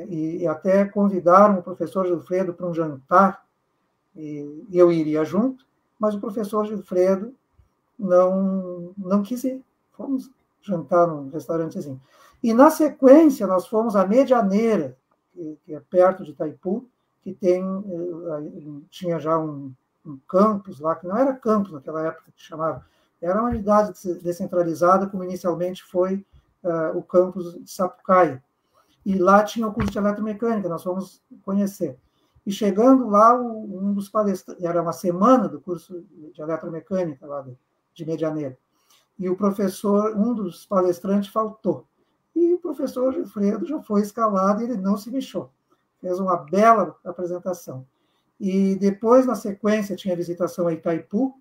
e até convidaram o professor Gilfredo para um jantar, e eu iria junto, mas o professor Gilfredo não quis ir. Fomos jantar num restaurantezinho. E, na sequência, nós fomos à Medianeira, que é perto de Itaipu, que tinha já um campus lá, que não era campus naquela época que chamava, era uma unidade descentralizada, como inicialmente foi o campus de Sapucaia. E lá tinha o curso de eletromecânica, nós fomos conhecer. E chegando lá, um dos palestrantes, era uma semana do curso de eletromecânica lá de Medianeira, e o professor, um dos palestrantes, faltou. E o professor Gilfredo já foi escalado e ele não se mexeu. Fez uma bela apresentação. E depois, na sequência, tinha a visitação a Itaipu,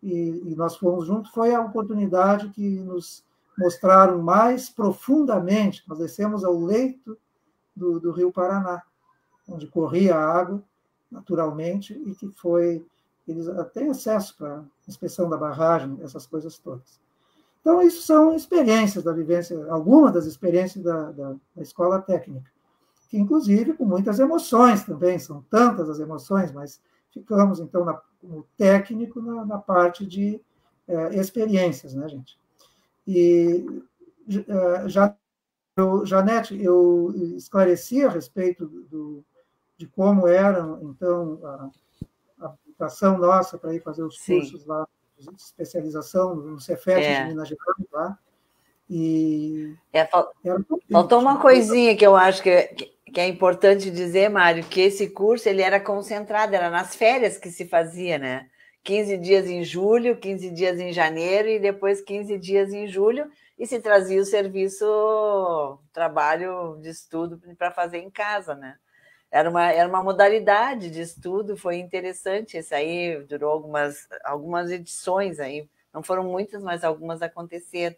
e nós fomos juntos. Foi a oportunidade que nos mostraram mais profundamente. Nós descemos ao leito do Rio Paraná, onde corria a água, naturalmente, e que foi... Eles têm acesso para a inspeção da barragem, essas coisas todas. Então, isso são experiências da vivência, algumas das experiências da escola técnica, que, inclusive, com muitas emoções também, são tantas as emoções, mas ficamos, então, no técnico, na parte de experiências, né, gente? E, Janete, eu esclareci a respeito de como eram, então, a habilitação nossa para ir fazer os cursos lá, de especialização no Cefet de Minas Gerais, lá. E faltou uma coisinha que eu acho que é importante dizer, Mário, que esse curso ele era concentrado, era nas férias que se fazia, né? 15 dias em julho, 15 dias em janeiro e depois 15 dias em julho, e se trazia o serviço, trabalho de estudo para fazer em casa, né? Era uma modalidade de estudo, foi interessante. Esse aí durou algumas edições aí, não foram muitas, mas algumas aconteceram.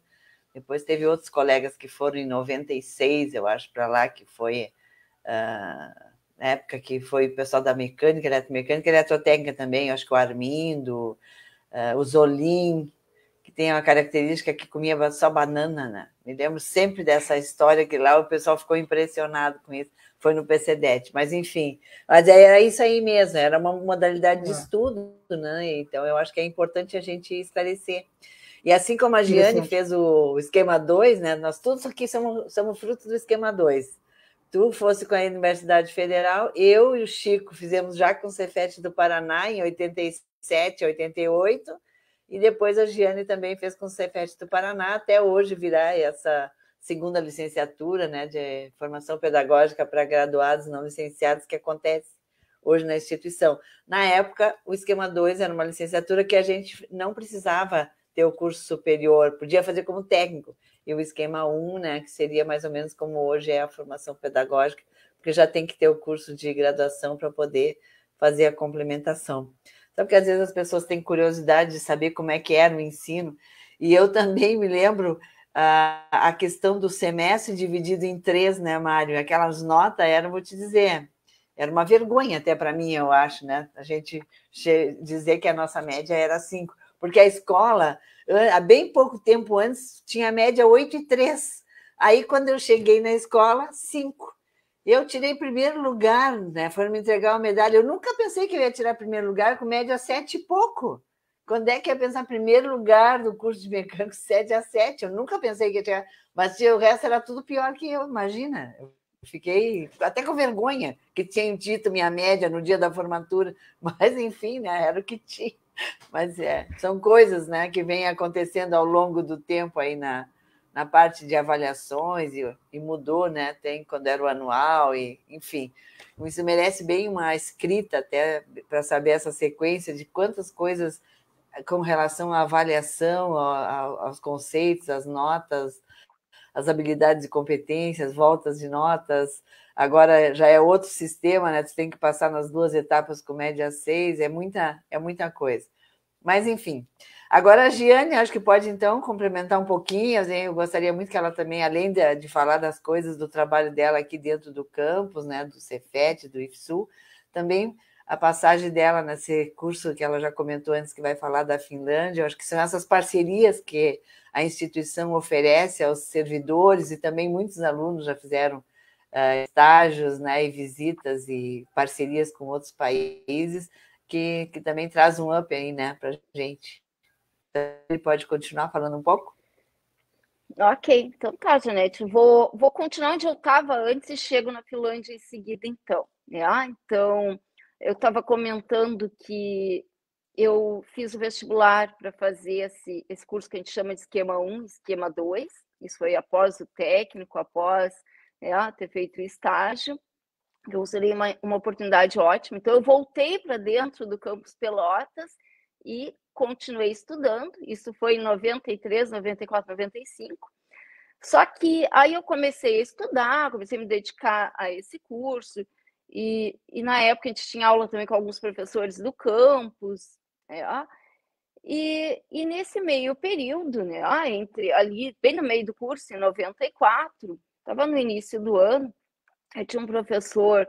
Depois teve outros colegas que foram em 96, eu acho, para lá, que foi na época que foi o pessoal da mecânica, eletromecânica, eletrotécnica também, eu acho que o Armindo, o Zolim, que tem uma característica que comia só banana, né? Me lembro sempre dessa história que lá o pessoal ficou impressionado com isso. Foi no PCDET, mas enfim. Mas era isso aí mesmo, era uma modalidade de estudo, né? Então eu acho que é importante a gente esclarecer. E assim como a Giane fez o esquema 2, né? Nós todos aqui somos frutos do esquema 2. Tu fosse com a Universidade Federal, eu e o Chico fizemos já com o Cefet do Paraná em 87, 88, e depois a Giane também fez com o Cefet do Paraná, até hoje virar essa segunda licenciatura, né, de formação pedagógica para graduados não licenciados, que acontece hoje na instituição. Na época, o esquema 2 era uma licenciatura que a gente não precisava ter o curso superior, podia fazer como técnico, e o esquema 1, né, que seria mais ou menos como hoje é a formação pedagógica, porque já tem que ter o curso de graduação para poder fazer a complementação. Sabe que às vezes as pessoas têm curiosidade de saber como é que era o ensino, e eu também me lembro a questão do semestre dividido em 3, né, Mário? Aquelas notas eram, vou te dizer, era uma vergonha até para mim, eu acho, né? A gente dizer que a nossa média era 5, porque a escola, há bem pouco tempo antes, tinha a média 8,3. Aí, quando eu cheguei na escola, 5. Eu tirei primeiro lugar, né? Foram me entregar uma medalha. Eu nunca pensei que eu ia tirar primeiro lugar com média 7 e pouco. Quando é que ia pensar primeiro lugar do curso de mecânico 7/7? Eu nunca pensei que ia tirar, mas o resto era tudo pior que eu, imagina. Eu fiquei até com vergonha que tinham dito minha média no dia da formatura, mas enfim, né? Era o que tinha. Mas são coisas, né, que vêm acontecendo ao longo do tempo aí na parte de avaliações e mudou, né? Tem quando era o anual, e enfim. Isso merece bem uma escrita até para saber essa sequência de quantas coisas com relação à avaliação, aos conceitos, às notas, as habilidades e competências, voltas de notas. Agora já é outro sistema, né? Tu tem que passar nas 2 etapas com média 6, é muita coisa. Mas, enfim. Agora a Giane, acho que pode, então, complementar um pouquinho. Eu gostaria muito que ela também, além de falar das coisas do trabalho dela aqui dentro do campus, né, do Cefet, do IFSU, também a passagem dela nesse curso que ela já comentou antes, que vai falar da Finlândia. Eu acho que são essas parcerias que a instituição oferece aos servidores, e também muitos alunos já fizeram estágios, né, e visitas e parcerias com outros países, que também traz um up aí, né, para a gente. Ele pode continuar falando um pouco? Ok, então tá, Janete. Vou continuar onde eu estava antes e chego na Finlândia em seguida, então. Então, eu estava comentando que eu fiz o vestibular para fazer esse curso que a gente chama de esquema 1, esquema 2. Isso foi após o técnico, após ter feito o estágio. Eu usei uma oportunidade ótima. Então, eu voltei para dentro do campus Pelotas e continuei estudando, isso foi em 93, 94, 95. Só que aí eu comecei a estudar, comecei a me dedicar a esse curso, e na época a gente tinha aula também com alguns professores do campus, e nesse meio período, né, entre ali, bem no meio do curso, em 94, estava no início do ano, eu tinha um professor,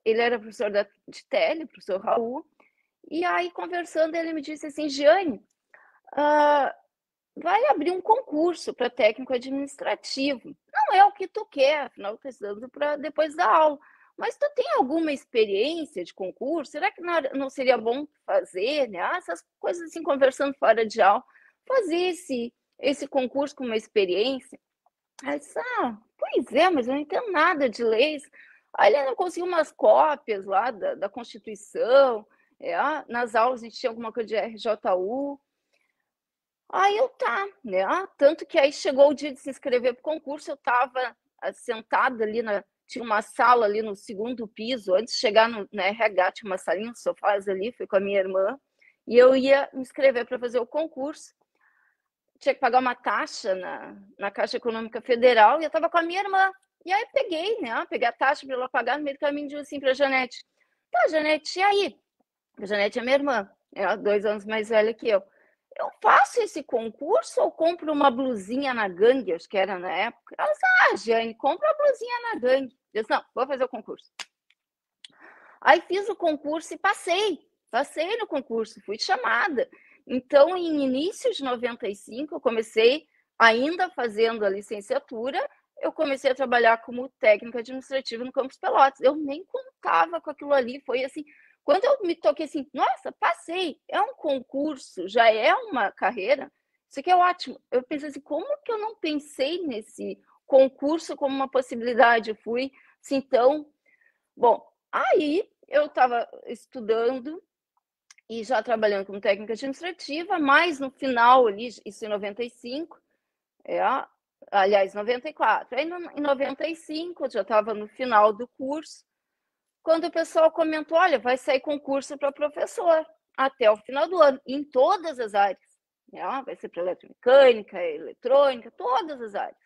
ele era professor de tele, professor Raul, e aí conversando ele me disse assim, Giane, vai abrir um concurso para técnico administrativo. Não é o que tu quer, afinal tu está estudando para depois da aula. Mas tu tem alguma experiência de concurso? Será que não seria bom fazer, né? Essas coisas assim, conversando fora de aula, fazer esse concurso com uma experiência. Aí eu disse, pois é, mas eu não entendo nada de leis. Aí ele conseguiu umas cópias lá da Constituição, nas aulas a gente tinha alguma coisa de RJU. Aí eu né? Tanto que aí chegou o dia de se inscrever para o concurso, eu estava sentada ali, tinha uma sala ali no segundo piso, antes de chegar no RH, tinha uma salinha, uns sofás ali, fui com a minha irmã, e eu ia me inscrever para fazer o concurso. Tinha que pagar uma taxa na Caixa Econômica Federal, e eu estava com a minha irmã. E aí peguei, né? Peguei a taxa para ela pagar, no meio do caminho, disse assim para a Janete, tá, Janete, e aí? A Janete é minha irmã, 2 anos mais velha que eu. Eu faço esse concurso ou compro uma blusinha na Gangue, acho que era na época? Ela disse, Jane, compra a blusinha na Gangue. Eu disse, não, vou fazer o concurso. Aí fiz o concurso e passei no concurso, fui chamada. Então, em início de 95, eu comecei, ainda fazendo a licenciatura, eu comecei a trabalhar como técnica administrativa no Campus Pelotas. Eu nem contava com aquilo ali, foi assim... Quando eu me toquei assim, nossa, passei, é um concurso, já é uma carreira, isso aqui é ótimo. Eu pensei assim, como que eu não pensei nesse concurso como uma possibilidade? Eu fui assim, então... Bom, aí eu estava estudando e já trabalhando como técnica administrativa, mas no final ali, isso em 95, aliás, 94. Aí em 95, eu já estava no final do curso, quando o pessoal comentou, olha, vai sair concurso para professor até o final do ano, em todas as áreas. Vai ser para eletromecânica, eletrônica, todas as áreas.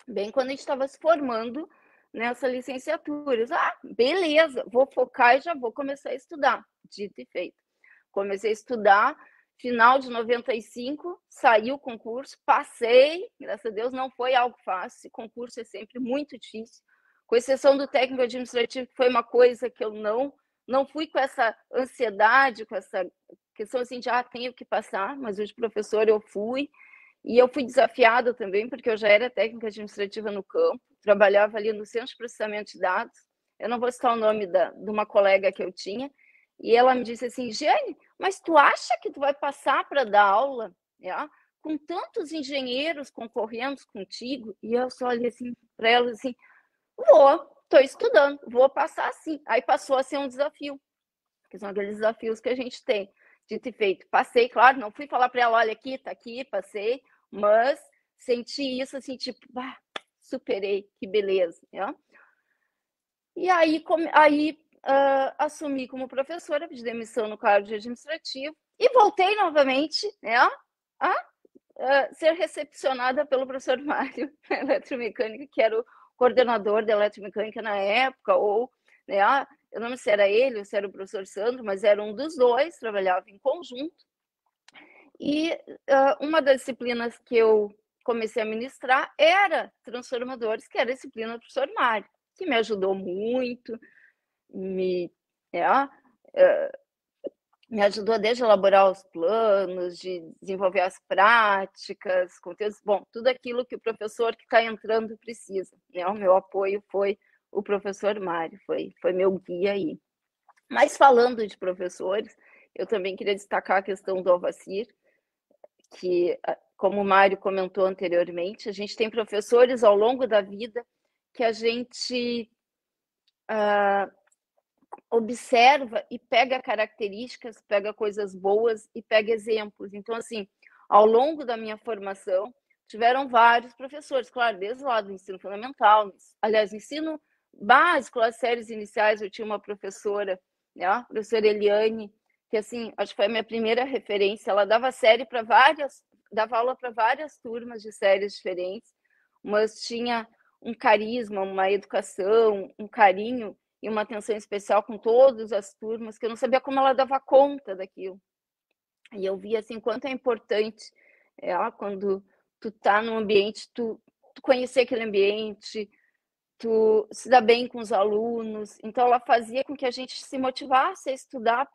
Bem quando a gente estava se formando nessa licenciatura. Beleza, vou focar e já vou começar a estudar. Dito e feito. Comecei a estudar, final de 95, saiu o concurso, passei, graças a Deus, não foi algo fácil, esse concurso é sempre muito difícil. Com exceção do técnico administrativo, que foi uma coisa que eu não fui com essa ansiedade, com essa questão assim de, tenho que passar, mas o de professor eu fui. E eu fui desafiada também, porque eu já era técnica administrativa no campo, trabalhava ali no Centro de Processamento de Dados. Eu não vou citar o nome de uma colega que eu tinha, e ela me disse assim, Giane, mas tu acha que tu vai passar para dar aula, com tantos engenheiros concorrendo contigo? E eu só olhei assim para ela assim, estou estudando, vou passar sim. Aí passou a ser um desafio, que são aqueles desafios que a gente tem. Dito e feito, passei, claro, não fui falar para ela, olha aqui, tá aqui, passei, mas senti isso assim, tipo, superei, que beleza. E aí, assumi como professora, pedi demissão no cargo de administrativo e voltei novamente a ser recepcionada pelo professor Mário, eletromecânica, que era o coordenador da eletromecânica na época, ou, eu não sei se era ele ou se era o professor Sandro, mas era um dos dois, trabalhava em conjunto. E uma das disciplinas que eu comecei a ministrar era transformadores, que era a disciplina do professor Mário, que me ajudou muito, me ajudou desde elaborar os planos, de desenvolver as práticas, conteúdos, tudo aquilo que o professor que está entrando precisa. O meu apoio foi o professor Mário, foi meu guia aí. Mas falando de professores, eu também queria destacar a questão do Alvacir, que, como o Mário comentou anteriormente, a gente tem professores ao longo da vida que a gente observa e pega características, pega coisas boas e pega exemplos. Então, assim, ao longo da minha formação, tiveram vários professores, claro, desde lá do ensino fundamental, aliás, ensino básico, as séries iniciais, eu tinha uma professora, a professora Eliane, que assim, acho que foi a minha primeira referência. Ela dava aula para várias turmas de séries diferentes, mas tinha um carisma, uma educação, um carinho e uma atenção especial com todas as turmas, que eu não sabia como ela dava conta daquilo. E eu vi assim quanto é importante quando tu tá num ambiente, tu conhecer aquele ambiente, tu se dá bem com os alunos. Então ela fazia com que a gente se motivasse a estudar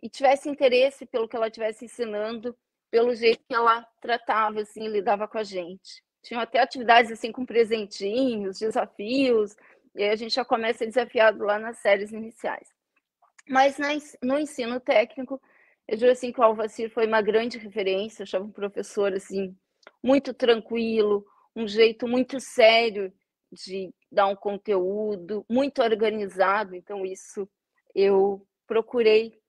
e tivesse interesse pelo que ela estivesse ensinando, pelo jeito que ela tratava assim, lidava com a gente. Tinham até atividades assim com presentinhos, desafios, e aí a gente já começa desafiado lá nas séries iniciais. Mas no ensino técnico, eu digo assim que o Alvacir foi uma grande referência, eu achava um professor assim muito tranquilo, um jeito muito sério de dar um conteúdo, muito organizado, então isso eu procurei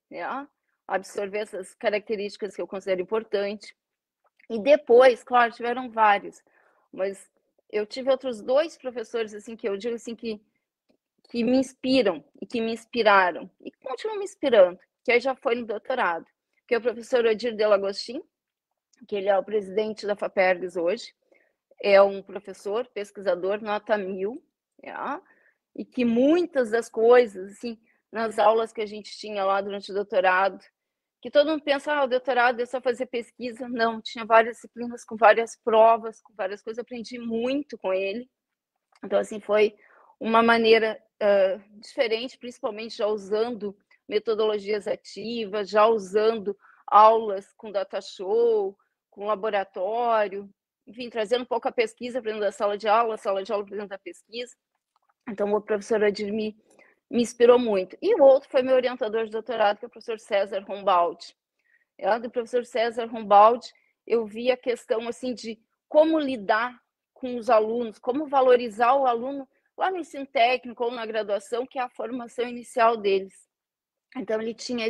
absorver essas características que eu considero importantes. E depois, claro, tiveram vários, mas eu tive outros 2 professores assim que eu digo assim que me inspiram e que me inspiraram e continuam me inspirando, que aí já foi no doutorado, que é o professor Odir Delagostin, que ele é o presidente da FAPERGS hoje, é um professor, pesquisador, nota 1000, e que muitas das coisas, assim, nas aulas que a gente tinha lá durante o doutorado, que todo mundo pensa, o doutorado é só fazer pesquisa. Não, tinha várias disciplinas com várias provas, com várias coisas, aprendi muito com ele. Então, assim, foi uma maneira diferente, principalmente já usando metodologias ativas, já usando aulas com data show, com laboratório, enfim, trazendo um pouco a pesquisa para dentro da sala de aula para dentro da pesquisa. Então, o professor Odir me inspirou muito. E o outro foi meu orientador de doutorado, que é o professor César Rombaldi. Do professor César Rombaldi, eu vi a questão assim de como lidar com os alunos, como valorizar o aluno lá no ensino técnico ou na graduação, que é a formação inicial deles. Então, ele tinha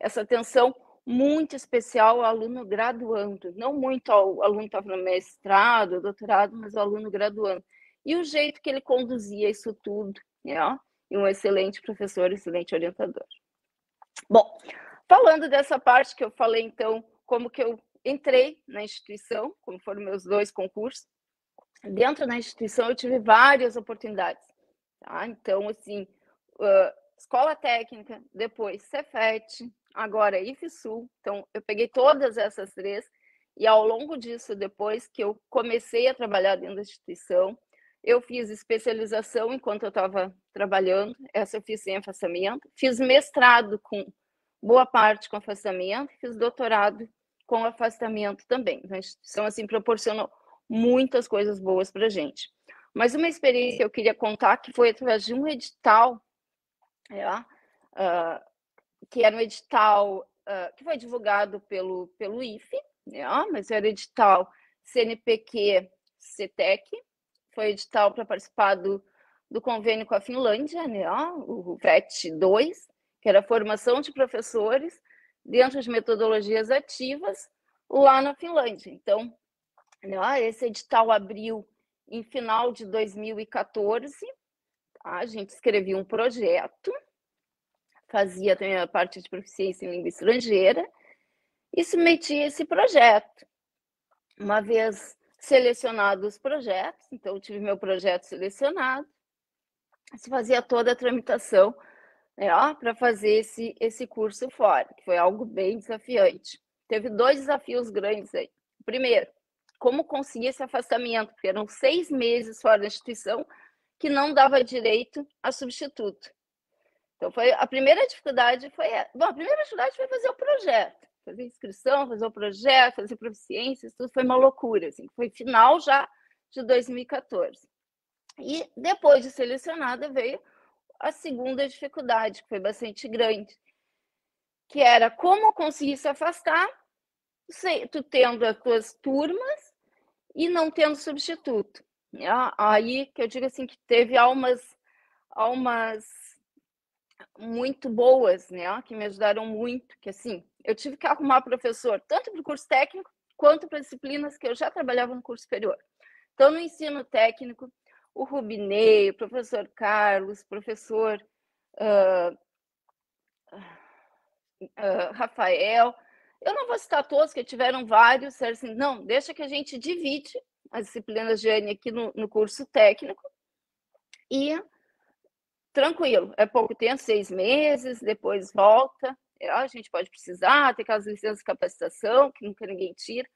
essa atenção muito especial ao aluno graduando, não muito ao aluno que estava no mestrado, doutorado, mas ao aluno graduando. E o jeito que ele conduzia isso tudo, e um excelente professor, excelente orientador. Bom, falando dessa parte que eu falei, então, como que eu entrei na instituição, como foram meus 2 concursos, dentro da instituição eu tive várias oportunidades, Então, assim, escola técnica, depois Cefet, agora IFSU. Então, eu peguei todas essas 3 e ao longo disso, depois que eu comecei a trabalhar dentro da instituição, eu fiz especialização enquanto eu estava trabalhando, essa eu fiz sem afastamento, fiz mestrado com boa parte com afastamento, fiz doutorado com afastamento também. A instituição, assim, proporcionou muitas coisas boas para a gente. Mas uma experiência que eu queria contar, que foi através de um edital, que era um edital que foi divulgado pelo IFE, mas era edital CNPq-CETEC, foi edital para participar do convênio com a Finlândia, o VET 2, que era a formação de professores dentro de metodologias ativas lá na Finlândia. Então, esse edital abriu em final de 2014, a gente escrevia um projeto, fazia também a parte de proficiência em língua estrangeira e submetia esse projeto. Uma vez selecionados os projetos, então eu tive meu projeto selecionado, se fazia toda a tramitação para fazer esse curso fora, que foi algo bem desafiante. Teve 2 desafios grandes aí. Primeiro, como conseguir esse afastamento, porque eram 6 meses fora da instituição que não dava direito a substituto. Então, a primeira dificuldade foi fazer o projeto, fazer inscrição, fazer o projeto, fazer proficiências, tudo foi uma loucura, assim, foi final já de 2014. E depois de selecionada veio a segunda dificuldade, que foi bastante grande, que era como conseguir se afastar, tu tendo as tuas turmas e não tendo substituto. Aí que eu digo assim que teve almas muito boas, que me ajudaram muito, que assim, eu tive que arrumar professor tanto para o curso técnico quanto para disciplinas que eu já trabalhava no curso superior. Então, no ensino técnico, o Rubinei, o professor Carlos, professor Rafael. Eu não vou citar todos, que tiveram vários. Assim, não, deixa que a gente divide as disciplinas de Anne aqui no curso técnico e tranquilo, é pouco tempo, 6 meses, depois volta. A gente pode precisar, ter aquelas licenças de capacitação, que nunca ninguém tira.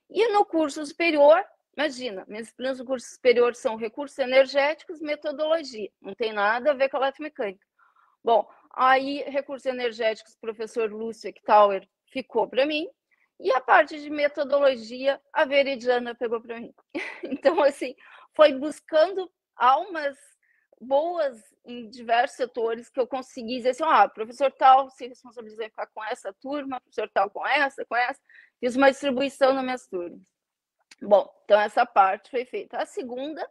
E no curso superior, imagina, minhas disciplinas do curso superior são recursos energéticos, metodologia, não tem nada a ver com a eletromecânica. Bom, aí recursos energéticos, o professor Lúcio Echtauer ficou para mim, e a parte de metodologia, a Veridiana pegou para mim. Então, assim, foi buscando almas boas em diversos setores que eu consegui dizer assim, professor tal se responsabilizou em ficar com essa turma, professor tal com essa, fiz uma distribuição nas minhas turmas. Bom, então essa parte foi feita. A segunda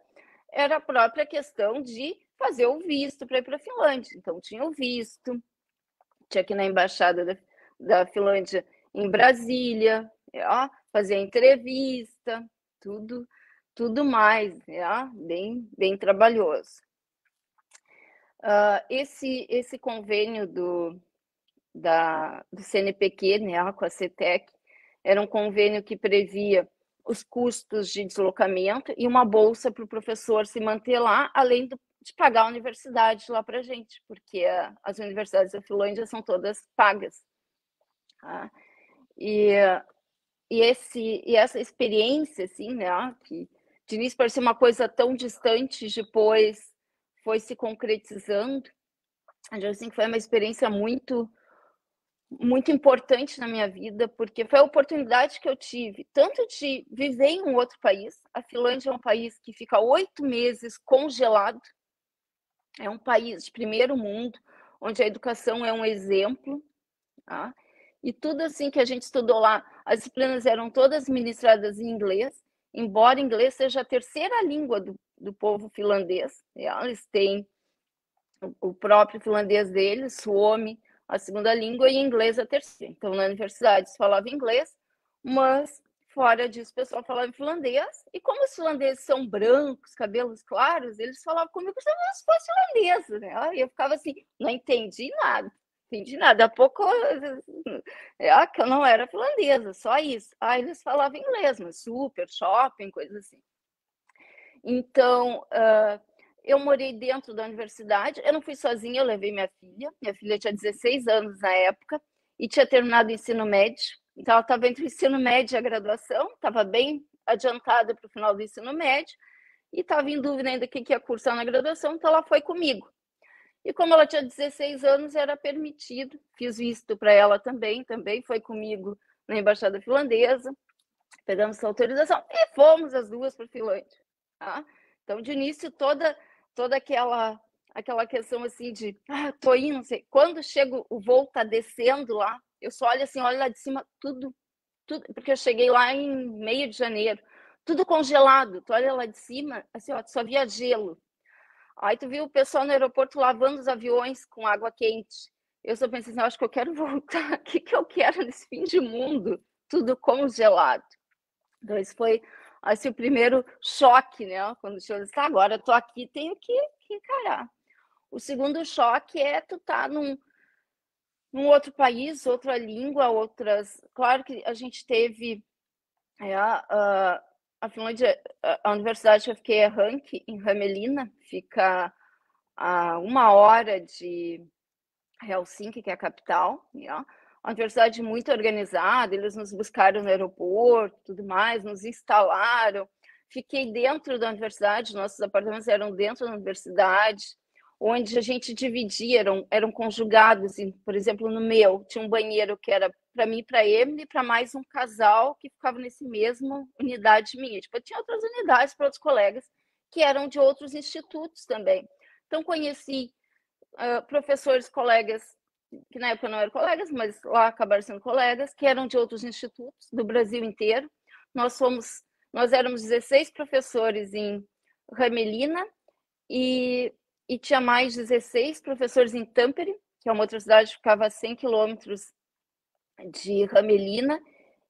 era a própria questão de fazer o visto para ir para a Finlândia. Então tinha o visto, tinha aqui na embaixada da Finlândia em Brasília, fazer a entrevista, tudo mais, bem trabalhoso. Esse convênio do CNPq, com a CETEC, era um convênio que previa os custos de deslocamento e uma bolsa para o professor se manter lá, além de pagar a universidade lá para a gente, porque as universidades da Finlândia são todas pagas. E essa experiência, assim, que de início parecia uma coisa tão distante, depois foi se concretizando. Assim, foi uma experiência muito importante na minha vida, porque foi a oportunidade que eu tive, tanto de viver em um outro país. A Finlândia é um país que fica 8 meses congelado, é um país de primeiro mundo, onde a educação é um exemplo, e tudo assim que a gente estudou lá, as disciplinas eram todas ministradas em inglês, embora inglês seja a terceira língua do povo finlandês, eles têm o próprio finlandês deles, Suomi, a segunda língua, e inglês a terceira. Então, na universidade se falava inglês, mas fora disso o pessoal falava finlandês, e como os finlandeses são brancos, cabelos claros, eles falavam comigo como se fosse finlandesa, né? E eu ficava assim, não entendi nada. Há pouco que eu não era finlandesa, só isso. Eles falavam inglês, mas super, shopping, coisa assim. Então, eu morei dentro da universidade, eu não fui sozinha, eu levei minha filha tinha 16 anos na época, e tinha terminado o ensino médio, então ela estava entre o ensino médio e a graduação, estava bem adiantada para o final do ensino médio, e estava em dúvida ainda o que ia cursar na graduação, então ela foi comigo. E como ela tinha 16 anos, era permitido, fiz visto para ela também foi comigo na embaixada finlandesa, pegamos essa autorização e fomos as duas para a Finlândia. Então, de início, toda aquela questão assim de, tô indo, não sei. Quando chega o voo, tá descendo lá, eu só olho assim, olho lá de cima, tudo, porque eu cheguei lá em meio de janeiro, tudo congelado, tu olha lá de cima, assim, só via gelo. Aí tu viu o pessoal no aeroporto lavando os aviões com água quente. Eu só pensei assim, acho que eu quero voltar. O que eu quero nesse fim de mundo? Tudo congelado. Então, esse foi assim, o primeiro choque, né? Quando eu disse, agora eu tô aqui, tenho que encarar. O segundo choque é tu tá num outro país, outra língua, outras... Claro que a gente teve... A Finlândia, a universidade que eu fiquei é Hank, em Hämeenlinna, fica a 1 hora de Helsinki, que é a capital. Uma universidade muito organizada, eles nos buscaram no aeroporto, tudo mais, nos instalaram. Fiquei dentro da universidade, nossos apartamentos eram dentro da universidade, onde a gente dividia, eram conjugados. Por exemplo, no meu, tinha um banheiro que era para mim, para Emily, para mais um casal que ficava nesse mesmo unidade minha. Tipo, tinha outras unidades para outros colegas que eram de outros institutos também. Então, conheci professores, colegas, que na época não eram colegas, mas lá acabaram sendo colegas, que eram de outros institutos do Brasil inteiro. Nós éramos 16 professores em Hämeenlinna e tinha mais 16 professores em Tampere, que é uma outra cidade que ficava a 100 quilômetros de Hämeenlinna,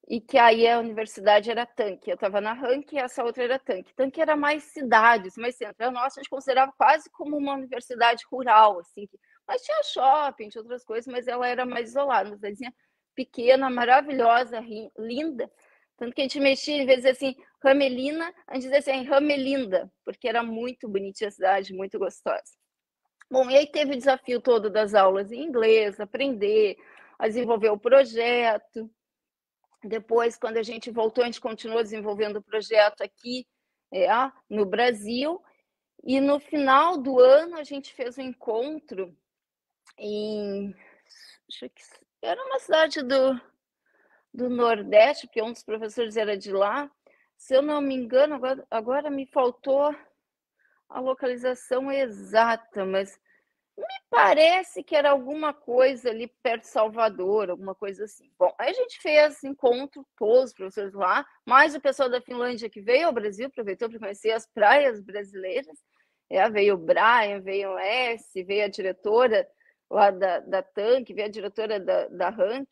e que aí a universidade era Tanque. Eu estava na Hank e essa outra era Tanque. Tanque era mais cidades, mais centro. A nossa a gente considerava quase como uma universidade rural, assim, Mas tinha shopping, tinha outras coisas, mas ela era mais isolada, uma cidadezinha pequena, maravilhosa, linda. Tanto que a gente mexia, em vez de dizer assim, Ramelina, a gente dizia assim, Ramelinda, porque era muito bonitinha a cidade, muito gostosa. Bom, e aí teve o desafio todo das aulas em inglês, aprender, a desenvolver o projeto. Depois, quando a gente voltou, a gente continuou desenvolvendo o projeto aqui no Brasil. E no final do ano, a gente fez um encontro em... Acho que era uma cidade do Nordeste, porque um dos professores era de lá. Se eu não me engano, agora me faltou a localização exata, mas me parece que era alguma coisa ali perto de Salvador, alguma coisa assim. Bom, aí a gente fez encontro, todos os professores lá, mais o pessoal da Finlândia que veio ao Brasil, aproveitou para conhecer as praias brasileiras. Veio o Brian, veio o S, veio a diretora lá da TANC, veio a diretora da RANC.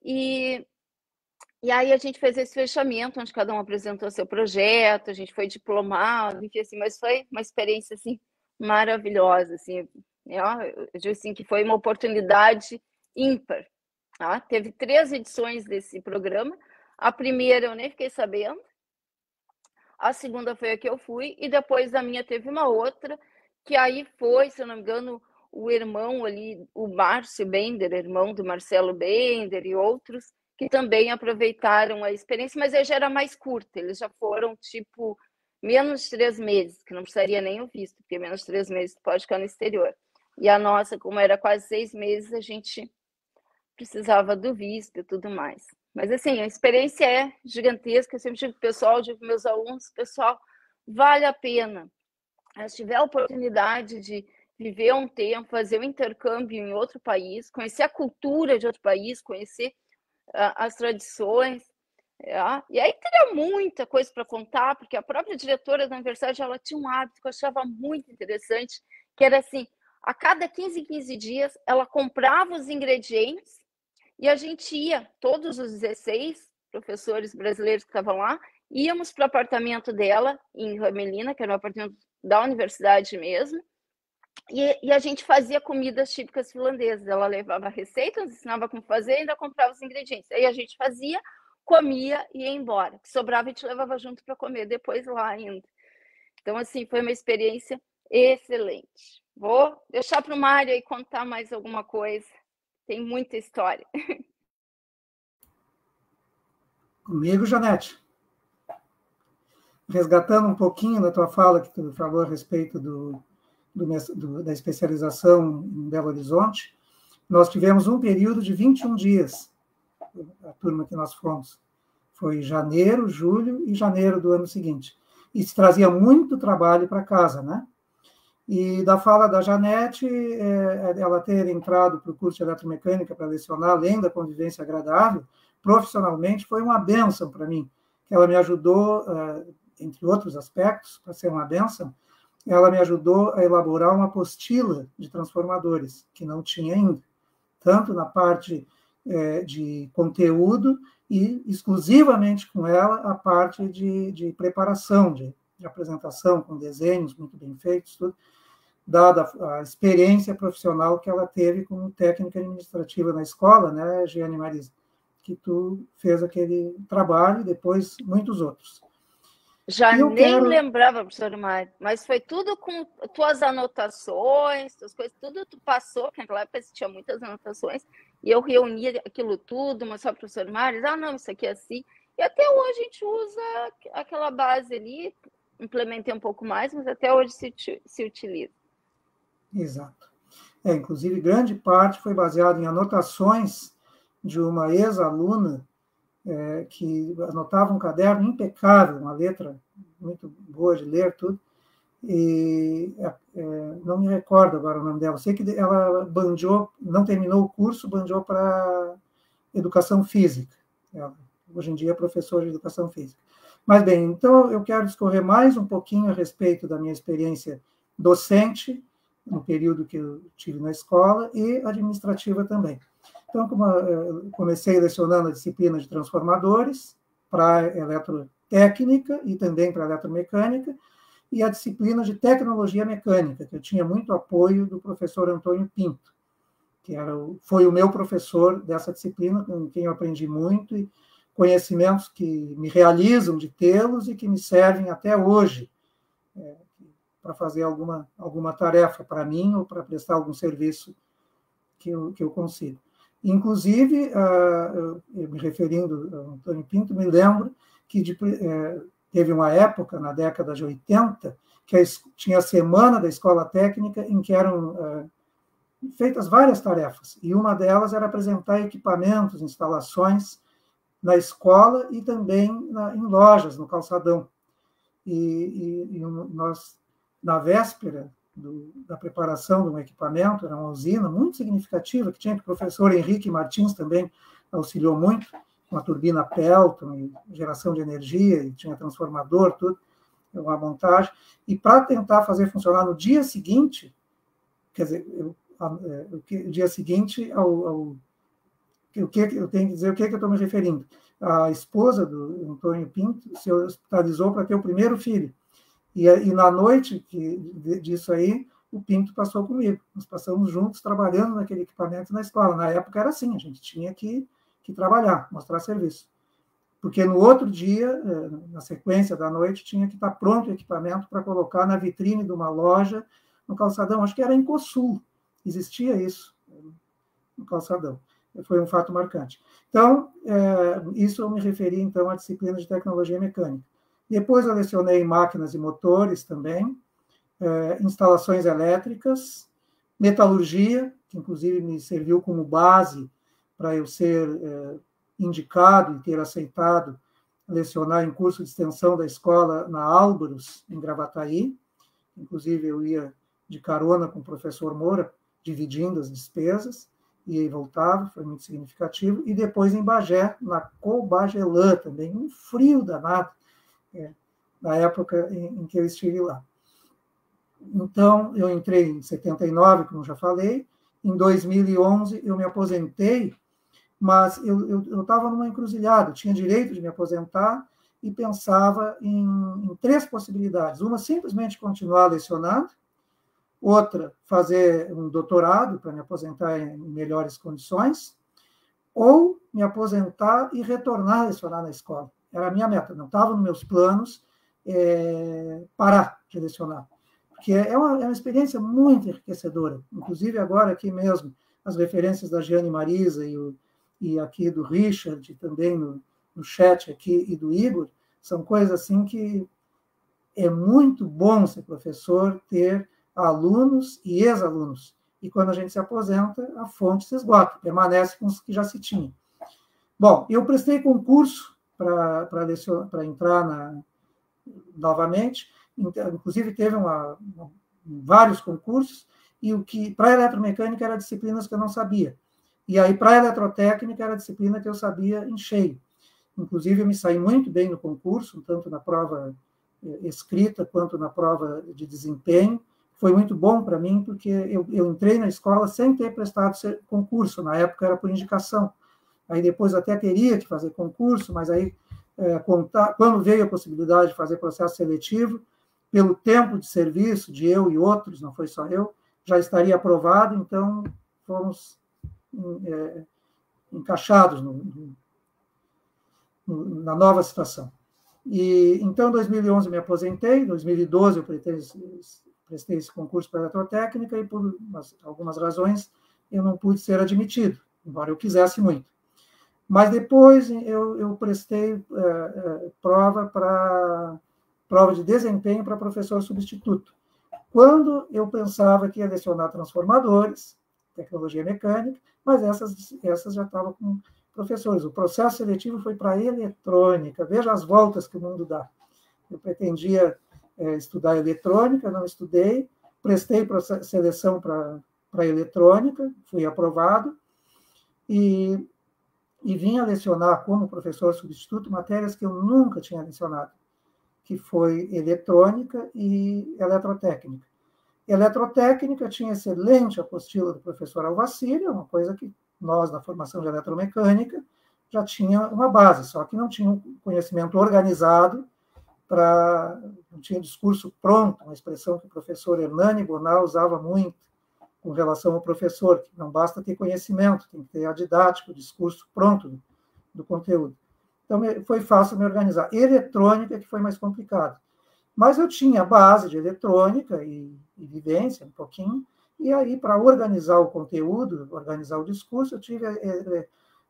E aí a gente fez esse fechamento, onde cada um apresentou seu projeto, a gente foi diplomado, enfim, assim, mas foi uma experiência assim, maravilhosa. Assim, eu digo assim, que foi uma oportunidade ímpar. Tá? Teve 3 edições desse programa. A primeira eu nem fiquei sabendo. A segunda foi a que eu fui, e depois da minha teve uma outra, que aí foi, se eu não me engano, o irmão ali, o Márcio Bender, irmão do Marcelo Bender e outros, que também aproveitaram a experiência, mas aí já era mais curta, eles já foram, tipo, menos de 3 meses, que não precisaria nem o visto, porque menos de 3 meses tu pode ficar no exterior. E a nossa, como era quase 6 meses, a gente precisava do visto e tudo mais. Mas, assim, a experiência é gigantesca. Eu sempre digo para o pessoal, digo para meus alunos, pessoal, vale a pena. Se tiver a oportunidade de viver um tempo, fazer um intercâmbio em outro país, conhecer a cultura de outro país, conhecer as tradições. E aí teria muita coisa para contar, porque a própria diretora da universidade, ela tinha um hábito que eu achava muito interessante, que era assim, a cada 15 dias, ela comprava os ingredientes e a gente ia, todos os 16 professores brasileiros que estavam lá, íamos para o apartamento dela, em Ramelina, que era um apartamento da universidade mesmo, e a gente fazia comidas típicas finlandesas. Ela levava a receita, nos ensinava como fazer e ainda comprava os ingredientes. Aí a gente fazia, comia e ia embora. O que sobrava a gente levava junto para comer depois lá ainda. Então, assim, foi uma experiência excelente. Vou deixar para o Mário aí contar mais alguma coisa. Tem muita história. Comigo, Janete. Resgatando um pouquinho da tua fala, que tu falou a respeito da especialização em Belo Horizonte, nós tivemos um período de 21 dias, a turma que nós fomos. Foi janeiro, julho e janeiro do ano seguinte. Isso trazia muito trabalho para casa, né? E da fala da Janete, ela ter entrado para o curso de eletromecânica para lecionar, além da convivência agradável, profissionalmente, foi uma bênção para mim, que ela me ajudou, entre outros aspectos, para ser uma bênção, ela me ajudou a elaborar uma apostila de transformadores, que não tinha ainda, tanto na parte de conteúdo e, exclusivamente com ela, a parte de preparação, de apresentação, com desenhos muito bem feitos, tudo, dada a experiência profissional que ela teve como técnica administrativa na escola, né, Giane Marisa, que tu fez aquele trabalho e depois muitos outros. Já nem lembrava, professor Mário, mas foi tudo com tuas anotações, tuas coisas, tudo tu passou, que naquela época tinha muitas anotações, e eu reunia aquilo tudo, mas só o professor Mário, não, isso aqui é assim, e até hoje a gente usa aquela base ali, implementei um pouco mais, mas até hoje se utiliza. Exato. Inclusive, grande parte foi baseada em anotações de uma ex-aluna que anotava um caderno impecável, uma letra muito boa de ler, tudo, e não me recordo agora o nome dela. Sei que ela bandiou, não terminou o curso, bandiou para educação física. Ela, hoje em dia, é professora de educação física. Mas, bem, então eu quero discorrer mais um pouquinho a respeito da minha experiência docente, no período que eu tive na escola, e administrativa também. Então, comecei lecionando a disciplina de transformadores para eletrotécnica e também para eletromecânica, e a disciplina de tecnologia mecânica, que eu tinha muito apoio do professor Antônio Pinto, que foi o meu professor dessa disciplina, com quem eu aprendi muito, e conhecimentos que me realizam de tê-los e que me servem até hoje para fazer alguma tarefa para mim ou para prestar algum serviço que eu consigo. Inclusive, me referindo a Antônio Pinto, me lembro que teve uma época, na década de 80, que tinha a Semana da Escola Técnica, em que eram feitas várias tarefas, e uma delas era apresentar equipamentos, instalações na escola e também em lojas, no calçadão. E nós, na véspera da preparação de um equipamento, era uma usina muito significativa, que tinha o professor Henrique Martins também auxiliou muito, com a turbina Pelton, e geração de energia, e tinha transformador, tudo, uma montagem, e para tentar fazer funcionar no dia seguinte, quer dizer, o dia seguinte o que eu tenho que dizer, o que eu estou me referindo? A esposa do Antônio Pinto se hospitalizou para ter o primeiro filho. E na noite disso aí, o Pinto passou comigo. Nós passamos juntos trabalhando naquele equipamento na escola. Na época era assim, a gente tinha que trabalhar, mostrar serviço. Porque no outro dia, na sequência da noite, tinha que estar pronto o equipamento para colocar na vitrine de uma loja no calçadão. Acho que era em Cossul. Existia isso no calçadão. Foi um fato marcante. Então, isso eu me referi, então, à disciplina de tecnologia mecânica. Depois eu lecionei máquinas e motores também, instalações elétricas, metalurgia, que inclusive me serviu como base para eu ser indicado e ter aceitado lecionar em curso de extensão da escola na Álvaros, em Gravataí. Inclusive, eu ia de carona com o professor Moura, dividindo as despesas, e voltava, foi muito significativo. E depois em Bagé, na Cobagelã também, um frio danado, na época em que eu estive lá. Então, eu entrei em 79, como já falei. Em 2011, eu me aposentei, mas eu estava numa encruzilhada, eu tinha direito de me aposentar e pensava em 3 possibilidades. Uma, simplesmente continuar lecionando. Outra, fazer um doutorado para me aposentar em melhores condições. Ou me aposentar e retornar a lecionar na escola. Era a minha meta, não estava nos meus planos parar de lecionar. Porque é uma experiência muito enriquecedora. Inclusive, agora aqui mesmo, as referências da Giane Marisa e aqui do Richard, e também no chat aqui, e do Igor, são coisas assim que é muito bom ser professor, ter alunos e ex-alunos. E quando a gente se aposenta, a fonte se esgota, permanece com os que já se tinha. Bom, eu prestei concurso para entrar novamente, inclusive teve vários concursos, e o que para eletromecânica era disciplinas que eu não sabia. E aí, para eletrotécnica, era disciplina que eu sabia em cheio. Inclusive, eu me saí muito bem no concurso, tanto na prova escrita quanto na prova de desempenho. Foi muito bom para mim, porque eu entrei na escola sem ter prestado concurso. Na época, era por indicação. Aí, depois, até teria que fazer concurso, mas aí, quando veio a possibilidade de fazer processo seletivo, pelo tempo de serviço de eu e outros, não foi só eu, já estaria aprovado, então fomos encaixados na nova situação. E então, em 2011, me aposentei, em 2012, eu prestei esse concurso para eletrotécnica e, por algumas razões, eu não pude ser admitido, embora eu quisesse muito. Mas depois eu prestei prova de desempenho para professor substituto. Quando eu pensava que ia lecionar transformadores, tecnologia mecânica, mas essas já estavam com professores. O processo seletivo foi para eletrônica. Veja as voltas que o mundo dá. Eu pretendia estudar eletrônica, não estudei, prestei seleção para eletrônica, fui aprovado, e vinha lecionar como professor substituto matérias que eu nunca tinha lecionado, que foi eletrônica e eletrotécnica. Eletrotécnica tinha excelente apostila do professor Alvacírio, uma coisa que nós, na formação de eletromecânica, já tinha uma base, só que não tinha um conhecimento organizado não tinha discurso pronto, uma expressão que o professor Hernani Bonal usava muito com relação ao professor, que não basta ter conhecimento, tem que ter a didática, o discurso pronto do conteúdo. Então, foi fácil me organizar. Eletrônica que foi mais complicado. Mas eu tinha a base de eletrônica e vivência, um pouquinho, e aí, para organizar o conteúdo, organizar o discurso, eu tive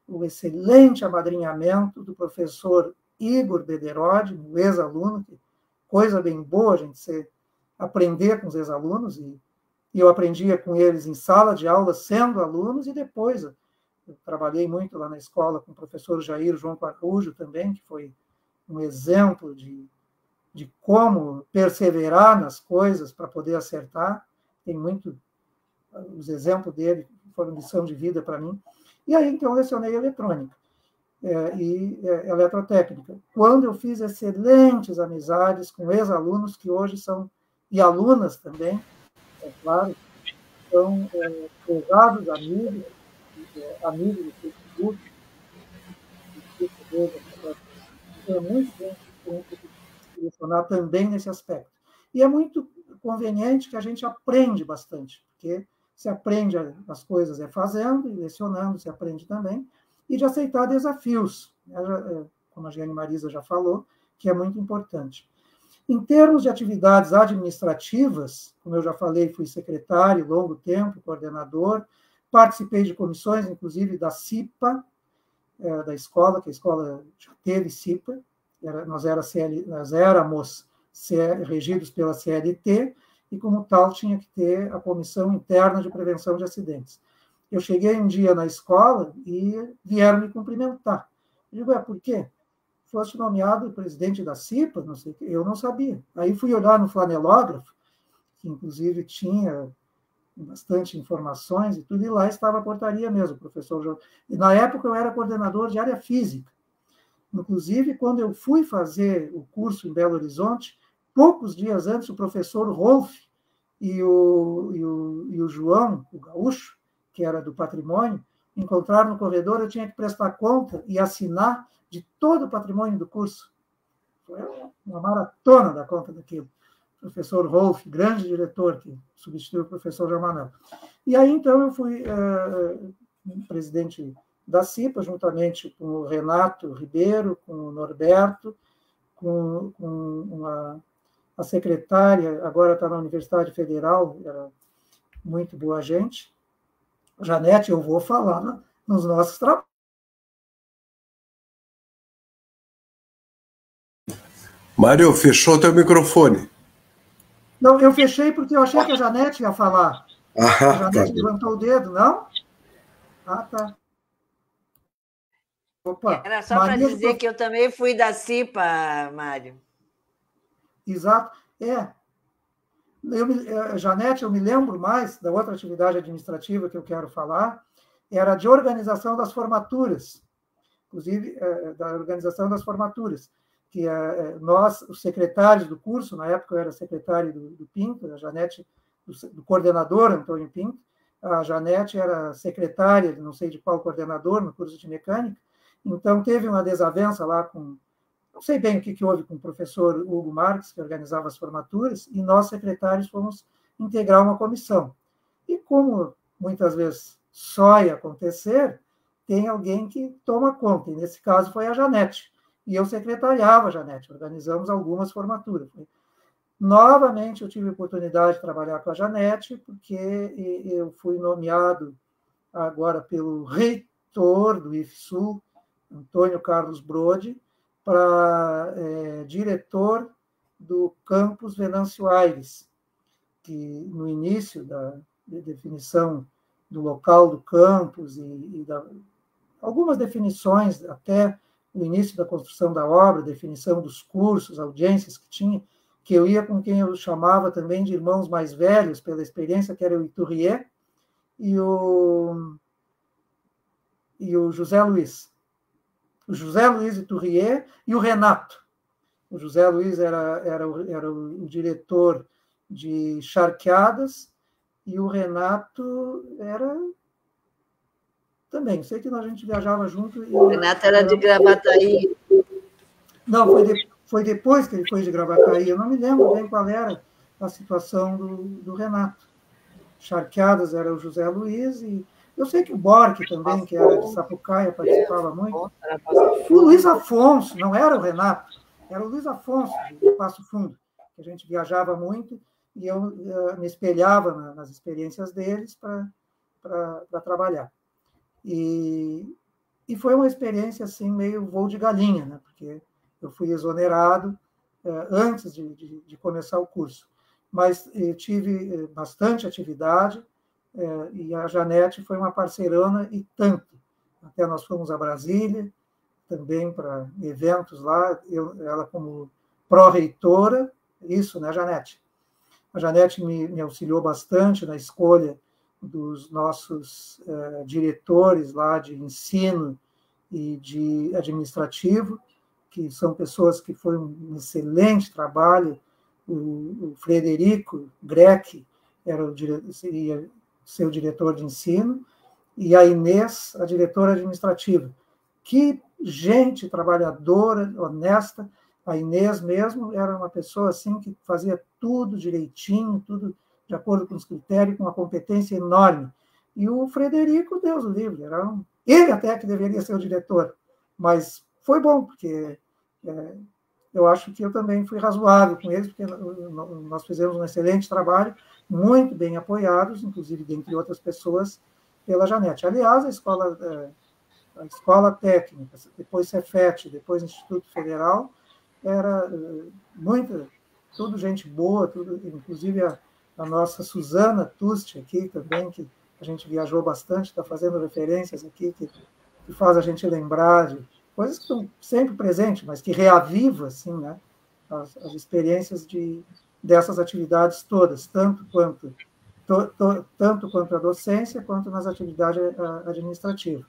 o excelente amadrinhamento do professor Igor Bederode, um ex-aluno, que coisa bem boa a gente aprender com os ex-alunos, e eu aprendia com eles em sala de aula, sendo alunos, e depois eu trabalhei muito lá na escola com o professor Jair João Araújo também, que foi um exemplo de como perseverar nas coisas para poder acertar. Tem muito, os exemplos dele foram lição de vida para mim. E aí, então, eu lecionei eletrônica e eletrotécnica, quando eu fiz excelentes amizades com ex-alunos que hoje são, e alunas também, é claro, são pesados amigos, amigos do Facebook, é muito bom selecionar também nesse aspecto. E é muito conveniente que a gente aprende bastante, porque se aprende as coisas fazendo e lecionando, se aprende também, e de aceitar desafios, como a Giane Marisa já falou, que é muito importante. Em termos de atividades administrativas, como eu já falei, fui secretário longo tempo, coordenador, participei de comissões, inclusive da CIPA, da escola, que a escola já teve CIPA, nós éramos regidos pela CLT, e como tal tinha que ter a Comissão Interna de Prevenção de Acidentes. Eu cheguei um dia na escola e vieram me cumprimentar. Eu digo, por quê? Foste nomeado presidente da CIPA, não sei o quê. Eu não sabia. Aí fui olhar no flanelógrafo, que inclusive tinha bastante informações e tudo, e lá estava a portaria mesmo, professor João. E na época eu era coordenador de área física. Inclusive, quando eu fui fazer o curso em Belo Horizonte, poucos dias antes, o professor Rolf e o João, o gaúcho, que era do patrimônio, me encontraram no corredor, eu tinha que prestar conta e assinar de todo o patrimônio do curso. Foi uma maratona da conta daquilo. O professor Rolf, grande diretor, que substituiu o professor João Manuel. E aí, então, eu fui presidente da CIPA, juntamente com o Renato Ribeiro, com o Norberto, com a secretária, agora está na Universidade Federal, era muito boa gente. Janete, eu vou falar nos nossos trabalhos. Mário, fechou teu microfone. Não, eu fechei porque eu achei que a Janete ia falar. A Janete tá levantou o dedo, não? Ah, tá. Opa, era só para dizer que eu também fui da CIPA, Mário. Exato. Janete, eu me lembro mais da outra atividade administrativa que eu quero falar, era de organização das formaturas, inclusive da organização das formaturas, que nós, os secretários do curso, na época eu era secretário do Pinto, a Janete, do coordenador Antônio Pinto, a Janete era secretária, não sei de qual coordenador, no curso de mecânica, então teve uma desavença lá com, não sei bem o que houve com o professor Hugo Marques, que organizava as formaturas, e nós, secretários, fomos integrar uma comissão. E como muitas vezes só ia acontecer, tem alguém que toma conta, e nesse caso foi a Janete. E eu secretariava a Janete, organizamos algumas formaturas. Novamente, eu tive a oportunidade de trabalhar com a Janete, porque eu fui nomeado agora pelo reitor do IFSU, Antônio Carlos Brode, para diretor do campus Venâncio Aires, que no início da definição do local do campus e algumas definições, até o início da construção da obra, definição dos cursos, audiências que tinha, que eu ia com quem eu chamava também de irmãos mais velhos, pela experiência, que era o Iturrié e o José Luiz. O José Luiz Iturrié e o Renato. O José Luiz era o diretor de charqueadas e o Renato era também. Sei que a gente viajava junto. O Renato era de Gravataí. Não, foi depois que ele foi de Gravataí, eu não me lembro bem qual era a situação do Renato. Charqueadas era o José Luiz, e eu sei que o Borque também, que era de Sapucaia, participava muito. O Luiz Afonso, não era o Renato, era o Luiz Afonso, de Passo Fundo, que a gente viajava muito, e eu me espelhava nas experiências deles para trabalhar. E foi uma experiência assim, meio voo de galinha, né? Porque eu fui exonerado antes de começar o curso. Mas tive bastante atividade, e a Janete foi uma parceirana e tanto. Até nós fomos a Brasília, também para eventos lá, ela como pró-reitora, isso, né, Janete? A Janete me auxiliou bastante na escolha dos nossos diretores lá de ensino e de administrativo, que são pessoas que foi um excelente trabalho. O Frederico Greck seria seu diretor de ensino, e a Inês, a diretora administrativa. Que gente trabalhadora, honesta. A Inês mesmo era uma pessoa assim que fazia tudo direitinho, tudo de acordo com os critérios, com uma competência enorme. E o Frederico, Deus o livre, ele até que deveria ser o diretor, mas foi bom, porque eu acho que eu também fui razoável com eles, porque nós fizemos um excelente trabalho, muito bem apoiados, inclusive, dentre outras pessoas, pela Janete. Aliás, a escola técnica, depois Cefet, depois Instituto Federal, era tudo gente boa, inclusive a nossa Suzana Tusti aqui também, que a gente viajou bastante, está fazendo referências aqui, que faz a gente lembrar de coisas que estão sempre presentes, mas que reaviva assim, né, as experiências dessas atividades todas, tanto quanto a docência, quanto nas atividades administrativas.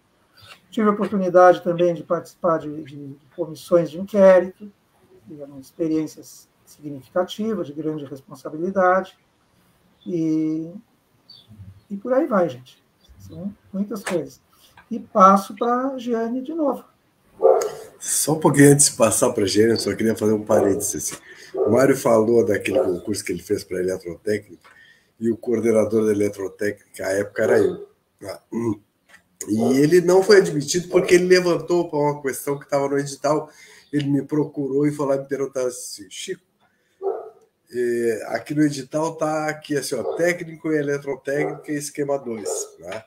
Tive a oportunidade também de participar de comissões de inquérito, experiências significativas, de grande responsabilidade, e por aí vai, gente. São muitas coisas. E passo para a Giane de novo. Só um pouquinho antes de passar para a Giane, eu só queria fazer um parênteses. Assim. O Mário falou daquele concurso que ele fez para a eletrotécnica, e o coordenador da eletrotécnica, à época, era eu. E ele não foi admitido porque ele levantou para uma questão que estava no edital. Ele me procurou e falou, me perguntar assim, Chico, aqui no edital está aqui assim, ó, técnico em eletrotécnica e esquema 2. Né?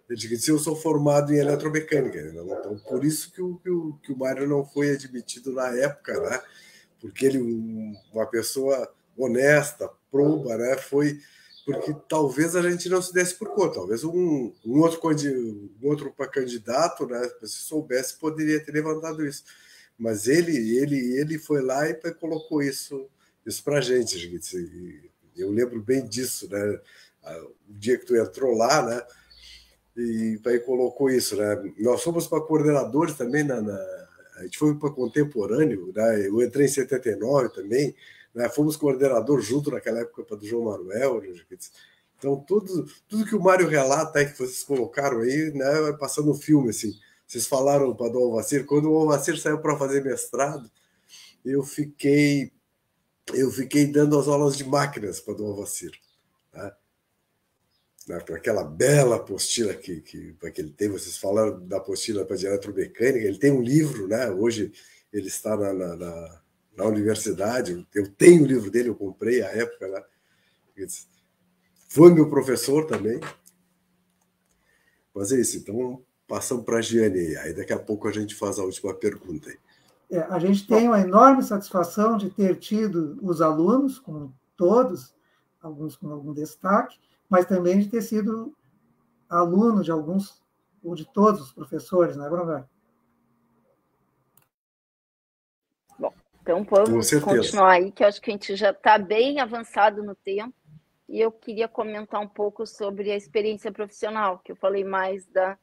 Eu disse, eu sou formado em eletromecânica. Então, por isso que o Mário não foi admitido na época, né? Porque ele, uma pessoa honesta, proba, né? Foi porque talvez a gente não se desse por conta. Talvez um outro candidato, né? Se soubesse, poderia ter levantado isso. Mas ele foi lá e colocou isso para a gente. Eu lembro bem disso, né? O dia que tu entrou lá, né? E aí colocou isso, né? Nós fomos para coordenadores também, a gente foi para contemporâneo, né? Eu entrei em 79 também, né? Fomos coordenador junto naquela época para do João Manuel. Então, tudo que o Mário relata aí, que vocês colocaram aí, né? Passando um filme, assim. Vocês falaram para o Dom Alvacir, quando o Alvacir saiu para fazer mestrado, eu fiquei dando as aulas de máquinas para o Dom Alvacir, né? Para aquela bela apostila que ele tem, vocês falaram da apostila para de eletromecânica, ele tem um livro, né? Hoje ele está na universidade, eu tenho o livro dele, eu comprei à época, né? Foi meu professor também. Mas é isso, então passamos para a Giane, aí daqui a pouco a gente faz a última pergunta. Aí. A gente tem uma enorme satisfação de ter tido os alunos, como todos, alguns com algum destaque, mas também de ter sido aluno de alguns, ou de todos os professores, não é, Bruno? Bom, então vamos continuar aí, que eu acho que a gente já está bem avançado no tempo, e eu queria comentar um pouco sobre a experiência profissional, que eu falei mais da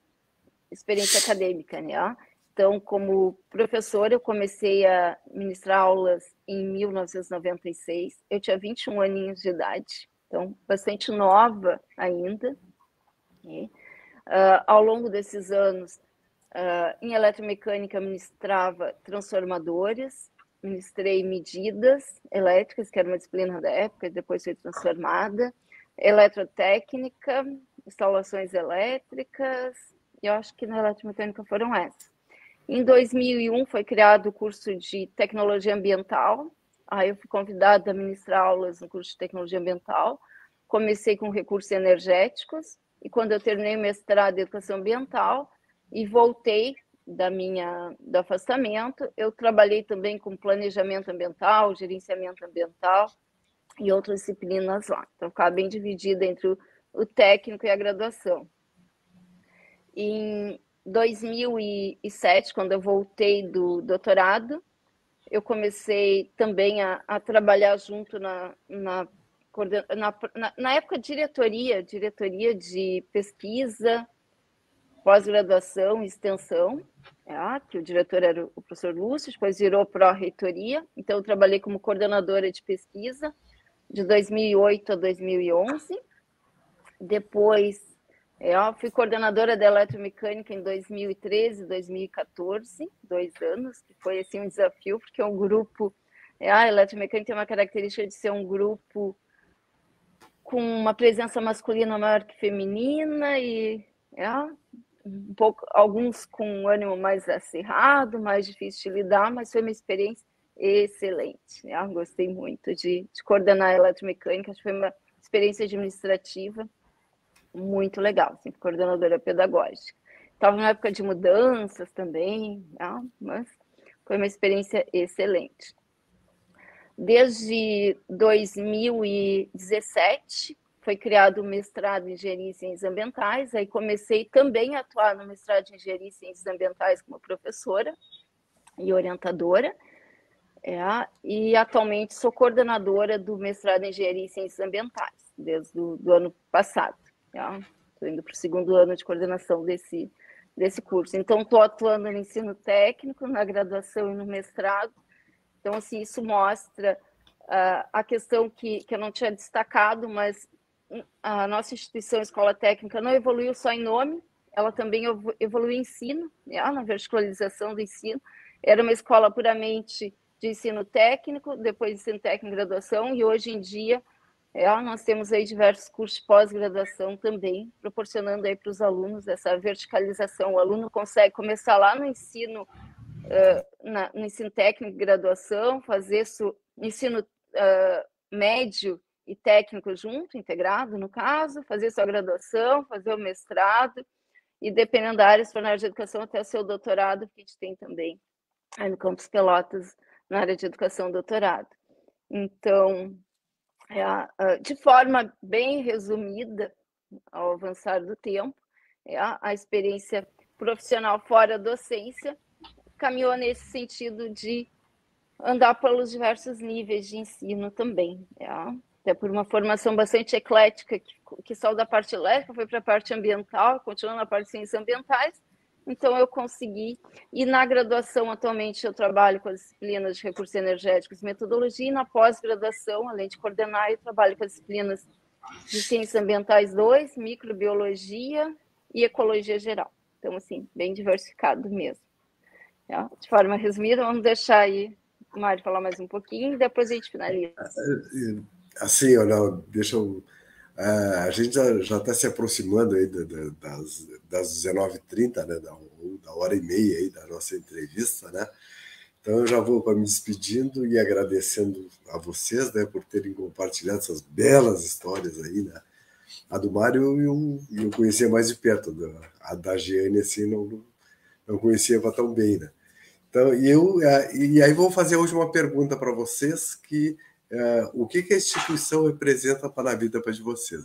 experiência acadêmica, né? Então, como professora, eu comecei a ministrar aulas em 1996, eu tinha 21 aninhos de idade, então bastante nova ainda. Ao longo desses anos, em eletromecânica, ministrava transformadores, ministrei medidas elétricas, que era uma disciplina da época, depois foi transformada, eletrotécnica, instalações elétricas, e eu acho que na eletromecânica foram essas. Em 2001 foi criado o curso de tecnologia ambiental, aí eu fui convidada a ministrar aulas no curso de tecnologia ambiental, comecei com recursos energéticos, e quando eu terminei o mestrado em educação ambiental e voltei do afastamento, eu trabalhei também com planejamento ambiental, gerenciamento ambiental e outras disciplinas lá. Então, ficava bem dividida entre o técnico e a graduação. Em 2007, quando eu voltei do doutorado, eu comecei também a trabalhar junto na época diretoria de pesquisa, pós-graduação e extensão, que o diretor era o professor Lúcio, depois virou pró-reitoria, então eu trabalhei como coordenadora de pesquisa de 2008 a 2011, depois fui coordenadora da eletromecânica em 2013, 2014, 2 anos, que foi assim um desafio, porque é um grupo, a eletromecânica tem uma característica de ser um grupo com uma presença masculina maior que feminina e um pouco, alguns com um ânimo mais acirrado, mais difícil de lidar, mas foi uma experiência excelente. Gostei muito de coordenar a eletromecânica, acho que foi uma experiência administrativa muito legal, assim, coordenadora pedagógica. Estava numa época de mudanças também, mas foi uma experiência excelente. Desde 2017, foi criado o mestrado em Engenharia e Ciências Ambientais, aí comecei também a atuar no mestrado de Engenharia e Ciências Ambientais como professora e orientadora, e atualmente sou coordenadora do mestrado em Engenharia e Ciências Ambientais, desde o ano passado. Estou indo para o 2º ano de coordenação desse curso. Então, estou atuando no ensino técnico, na graduação e no mestrado. Então, assim, isso mostra a questão que eu não tinha destacado, mas a nossa instituição Escola Técnica não evoluiu só em nome, ela também evoluiu em ensino, na verticalização do ensino. Era uma escola puramente de ensino técnico, depois de ensino técnico e graduação, e hoje em dia nós temos aí diversos cursos de pós-graduação também, proporcionando aí para os alunos essa verticalização. O aluno consegue começar lá no ensino técnico e graduação, fazer ensino médio e técnico junto, integrado no caso, fazer sua graduação, fazer o mestrado e, dependendo da área, se for na área de educação, até seu doutorado, que a gente tem também aí no Campus Pelotas, na área de educação, doutorado. Então, de forma bem resumida, ao avançar do tempo, a experiência profissional fora da docência caminhou nesse sentido de andar pelos diversos níveis de ensino também, até por uma formação bastante eclética, que saiu da parte elétrica, foi para a parte ambiental, continuando na parte de ciências ambientais, então eu consegui, e na graduação atualmente eu trabalho com as disciplinas de recursos energéticos e metodologia, e na pós-graduação, além de coordenar, eu trabalho com as disciplinas de ciências ambientais 2, microbiologia e ecologia geral. Então, assim, bem diversificado mesmo. De forma resumida, vamos deixar aí o Mário falar mais um pouquinho e depois a gente finaliza. Assim, deixa eu... a gente já está se aproximando aí das 19h30, né, da 1h30 aí da nossa entrevista, né? Então eu já vou me despedindo e agradecendo a vocês, né, por terem compartilhado essas belas histórias aí, né? A do Mário eu conhecia mais de perto, a da Giane assim não conhecia tão bem, né? Então, e aí vou fazer hoje uma pergunta para vocês, que o que a instituição representa para a vida de vocês?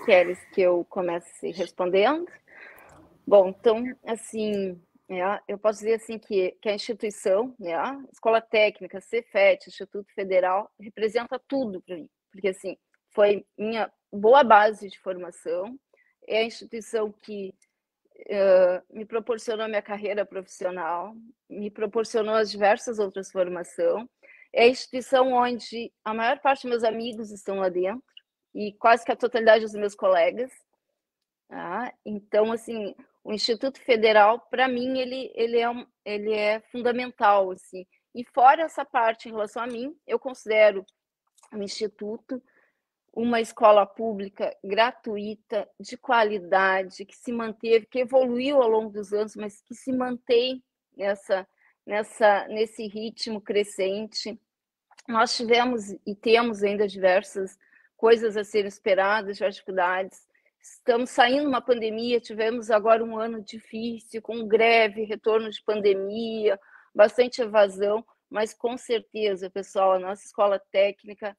Queres que eu comece respondendo? Bom, então, assim, eu posso dizer assim que a instituição, a Escola Técnica, Cefet, Instituto Federal, representa tudo para mim, porque assim, foi minha boa base de formação, é a instituição que me proporcionou minha carreira profissional, me proporcionou as diversas outras formações. É a instituição onde a maior parte dos meus amigos estão lá dentro e quase que a totalidade dos meus colegas. Então, assim, o Instituto Federal, para mim, ele é fundamental, assim. E fora essa parte em relação a mim, eu considero o Instituto uma escola pública gratuita, de qualidade, que se manteve, que evoluiu ao longo dos anos, mas que se mantém nesse ritmo crescente. Nós tivemos e temos ainda diversas coisas a serem esperadas, diversas dificuldades. Estamos saindo de uma pandemia, tivemos agora um ano difícil, com greve, retorno de pandemia, bastante evasão, mas com certeza, pessoal, a nossa escola técnica,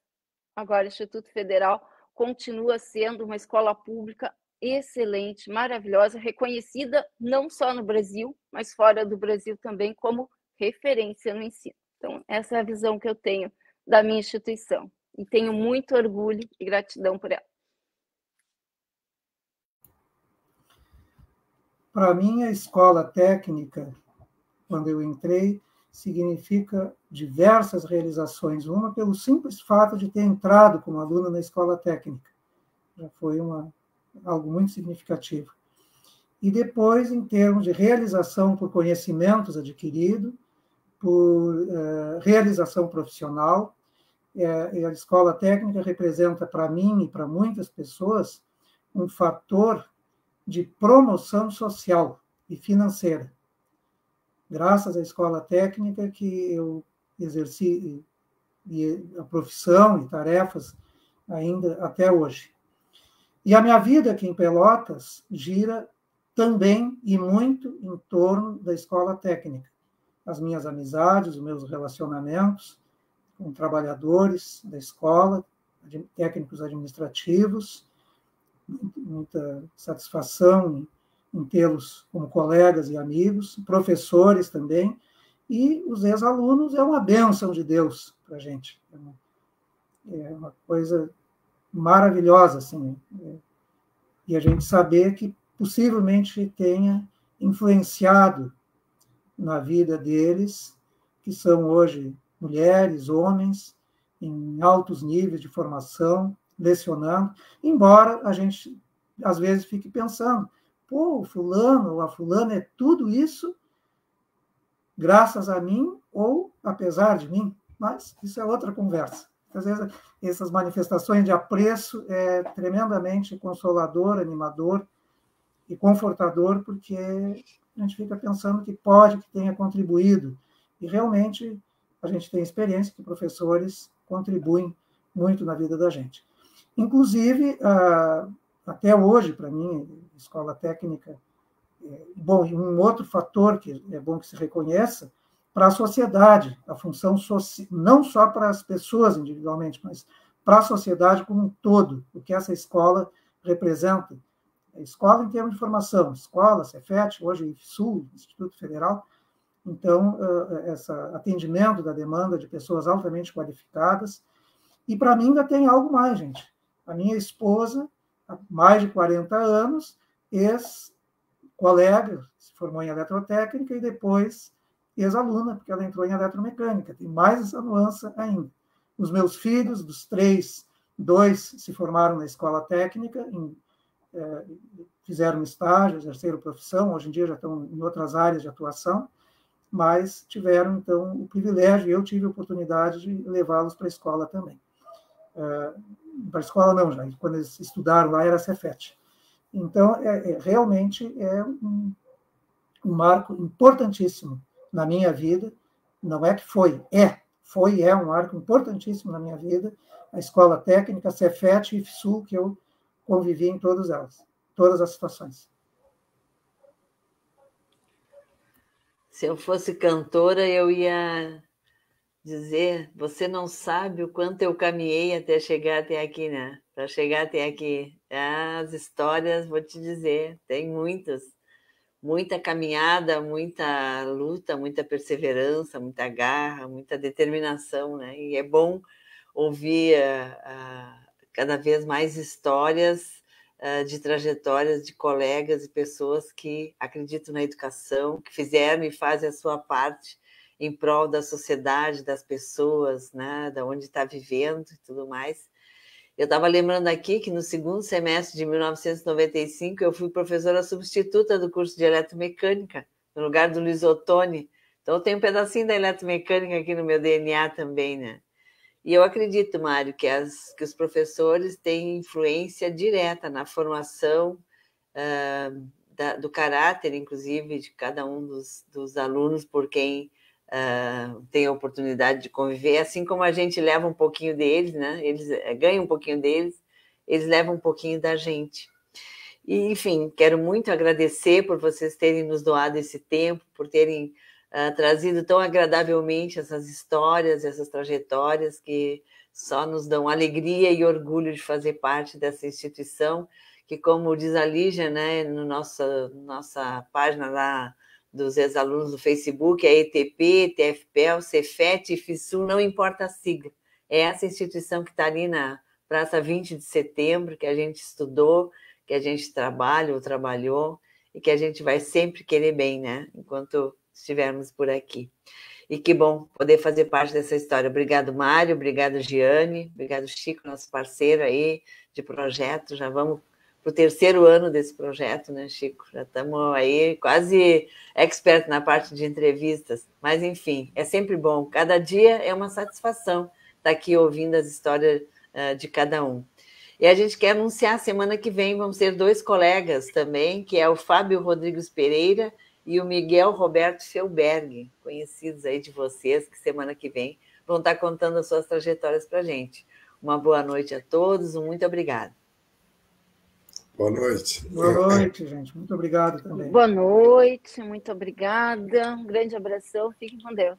agora Instituto Federal, continua sendo uma escola pública excelente, maravilhosa, reconhecida não só no Brasil, mas fora do Brasil também como referência no ensino. Então, essa é a visão que eu tenho da minha instituição e tenho muito orgulho e gratidão por ela. Para mim, a escola técnica, quando eu entrei, significa diversas realizações. Uma, pelo simples fato de ter entrado como aluna na escola técnica. Já foi algo muito significativo. E depois, em termos de realização por conhecimentos adquiridos, por realização profissional, a escola técnica representa para mim e para muitas pessoas um fator de promoção social e financeira. Graças à escola técnica que eu exerci a profissão e tarefas ainda até hoje. E a minha vida aqui em Pelotas gira também e muito em torno da escola técnica. As minhas amizades, os meus relacionamentos com trabalhadores da escola, técnicos administrativos, muita satisfação em tê-los como colegas e amigos, professores também, e os ex-alunos é uma bênção de Deus para a gente. É uma coisa maravilhosa, assim, e a gente saber que possivelmente tenha influenciado na vida deles, que são hoje mulheres, homens, em altos níveis de formação, lecionando, embora a gente, às vezes, fique pensando, pô, o fulano ou a fulana é tudo isso graças a mim ou apesar de mim, mas isso é outra conversa. Às vezes, essas manifestações de apreço é tremendamente consolador, animador e confortador, porque a gente fica pensando que pode, que tenha contribuído, e realmente a gente tem experiência que professores contribuem muito na vida da gente. Inclusive, até hoje, para mim, escola técnica, bom, e um outro fator que é bom que se reconheça, para a sociedade, a função social, não só para as pessoas individualmente, mas para a sociedade como um todo, o que essa escola representa. A escola em termos de formação, escola, Cefet, hoje IFSU, Instituto Federal, então, esse atendimento da demanda de pessoas altamente qualificadas, e para mim ainda tem algo mais, gente. A minha esposa, há mais de 40 anos, ex-colega, se formou em eletrotécnica e depois ex-aluna, porque ela entrou em eletromecânica. Tem mais essa nuance ainda. Os meus filhos, dos 3, 2 se formaram na escola técnica, fizeram estágio, exerceram profissão, hoje em dia já estão em outras áreas de atuação, mas tiveram, então, o privilégio, e eu tive a oportunidade de levá-los para a escola também. Para a escola não, já, quando eles estudaram lá era Cefet. Então, realmente é um marco importantíssimo na minha vida, não é que é um marco importantíssimo na minha vida, a escola técnica, Cefet e IFSU, que eu convivi em todas elas, todas as situações. Se eu fosse cantora, eu ia dizer, você não sabe o quanto eu caminhei até chegar até aqui, né? Para chegar até aqui. As histórias, vou te dizer, tem muitas. Muita caminhada, muita luta, muita perseverança, muita garra, muita determinação, né? E é bom ouvir cada vez mais histórias de trajetórias de colegas e pessoas que acreditam na educação, que fizeram e fazem a sua parte em prol da sociedade, das pessoas, né? Da onde está vivendo e tudo mais. Eu estava lembrando aqui que no segundo semestre de 1995 eu fui professora substituta do curso de eletromecânica, no lugar do Luiz Ottoni. Então eu tenho um pedacinho da eletromecânica aqui no meu DNA também, né? E eu acredito, Mário, que os professores têm influência direta na formação do caráter, inclusive, de cada um dos alunos por quem tem a oportunidade de conviver, assim como a gente leva um pouquinho deles, né? Eles ganham um pouquinho deles, eles levam um pouquinho da gente. E, enfim, quero muito agradecer por vocês terem nos doado esse tempo, por terem trazido tão agradavelmente essas histórias, essas trajetórias que só nos dão alegria e orgulho de fazer parte dessa instituição, que, como diz a Lígia, né, no nossa página lá dos ex-alunos do Facebook, é ETP, TFPEL, Cefet, FISUL, não importa a sigla. É essa instituição que está ali na Praça 20 de Setembro, que a gente estudou, que a gente trabalha ou trabalhou, e que a gente vai sempre querer bem, né? Enquanto estivermos por aqui. E que bom poder fazer parte dessa história. Obrigado, Mário, obrigado, Giane, obrigado, Chico, nosso parceiro aí de projeto. Já vamos para o 3º ano desse projeto, né, Chico? Já estamos aí quase expert na parte de entrevistas, mas, enfim, é sempre bom. Cada dia é uma satisfação estar aqui ouvindo as histórias de cada um. E a gente quer anunciar, semana que vem vamos ter 2 colegas também, que é o Fábio Rodrigues Pereira e o Miguel Roberto Felberg, conhecidos aí de vocês, que semana que vem vão estar contando as suas trajetórias para a gente. Uma boa noite a todos, muito obrigada. Boa noite. Boa noite, gente. Muito obrigado também. Boa noite, muito obrigada. Um grande abração. Fiquem com Deus.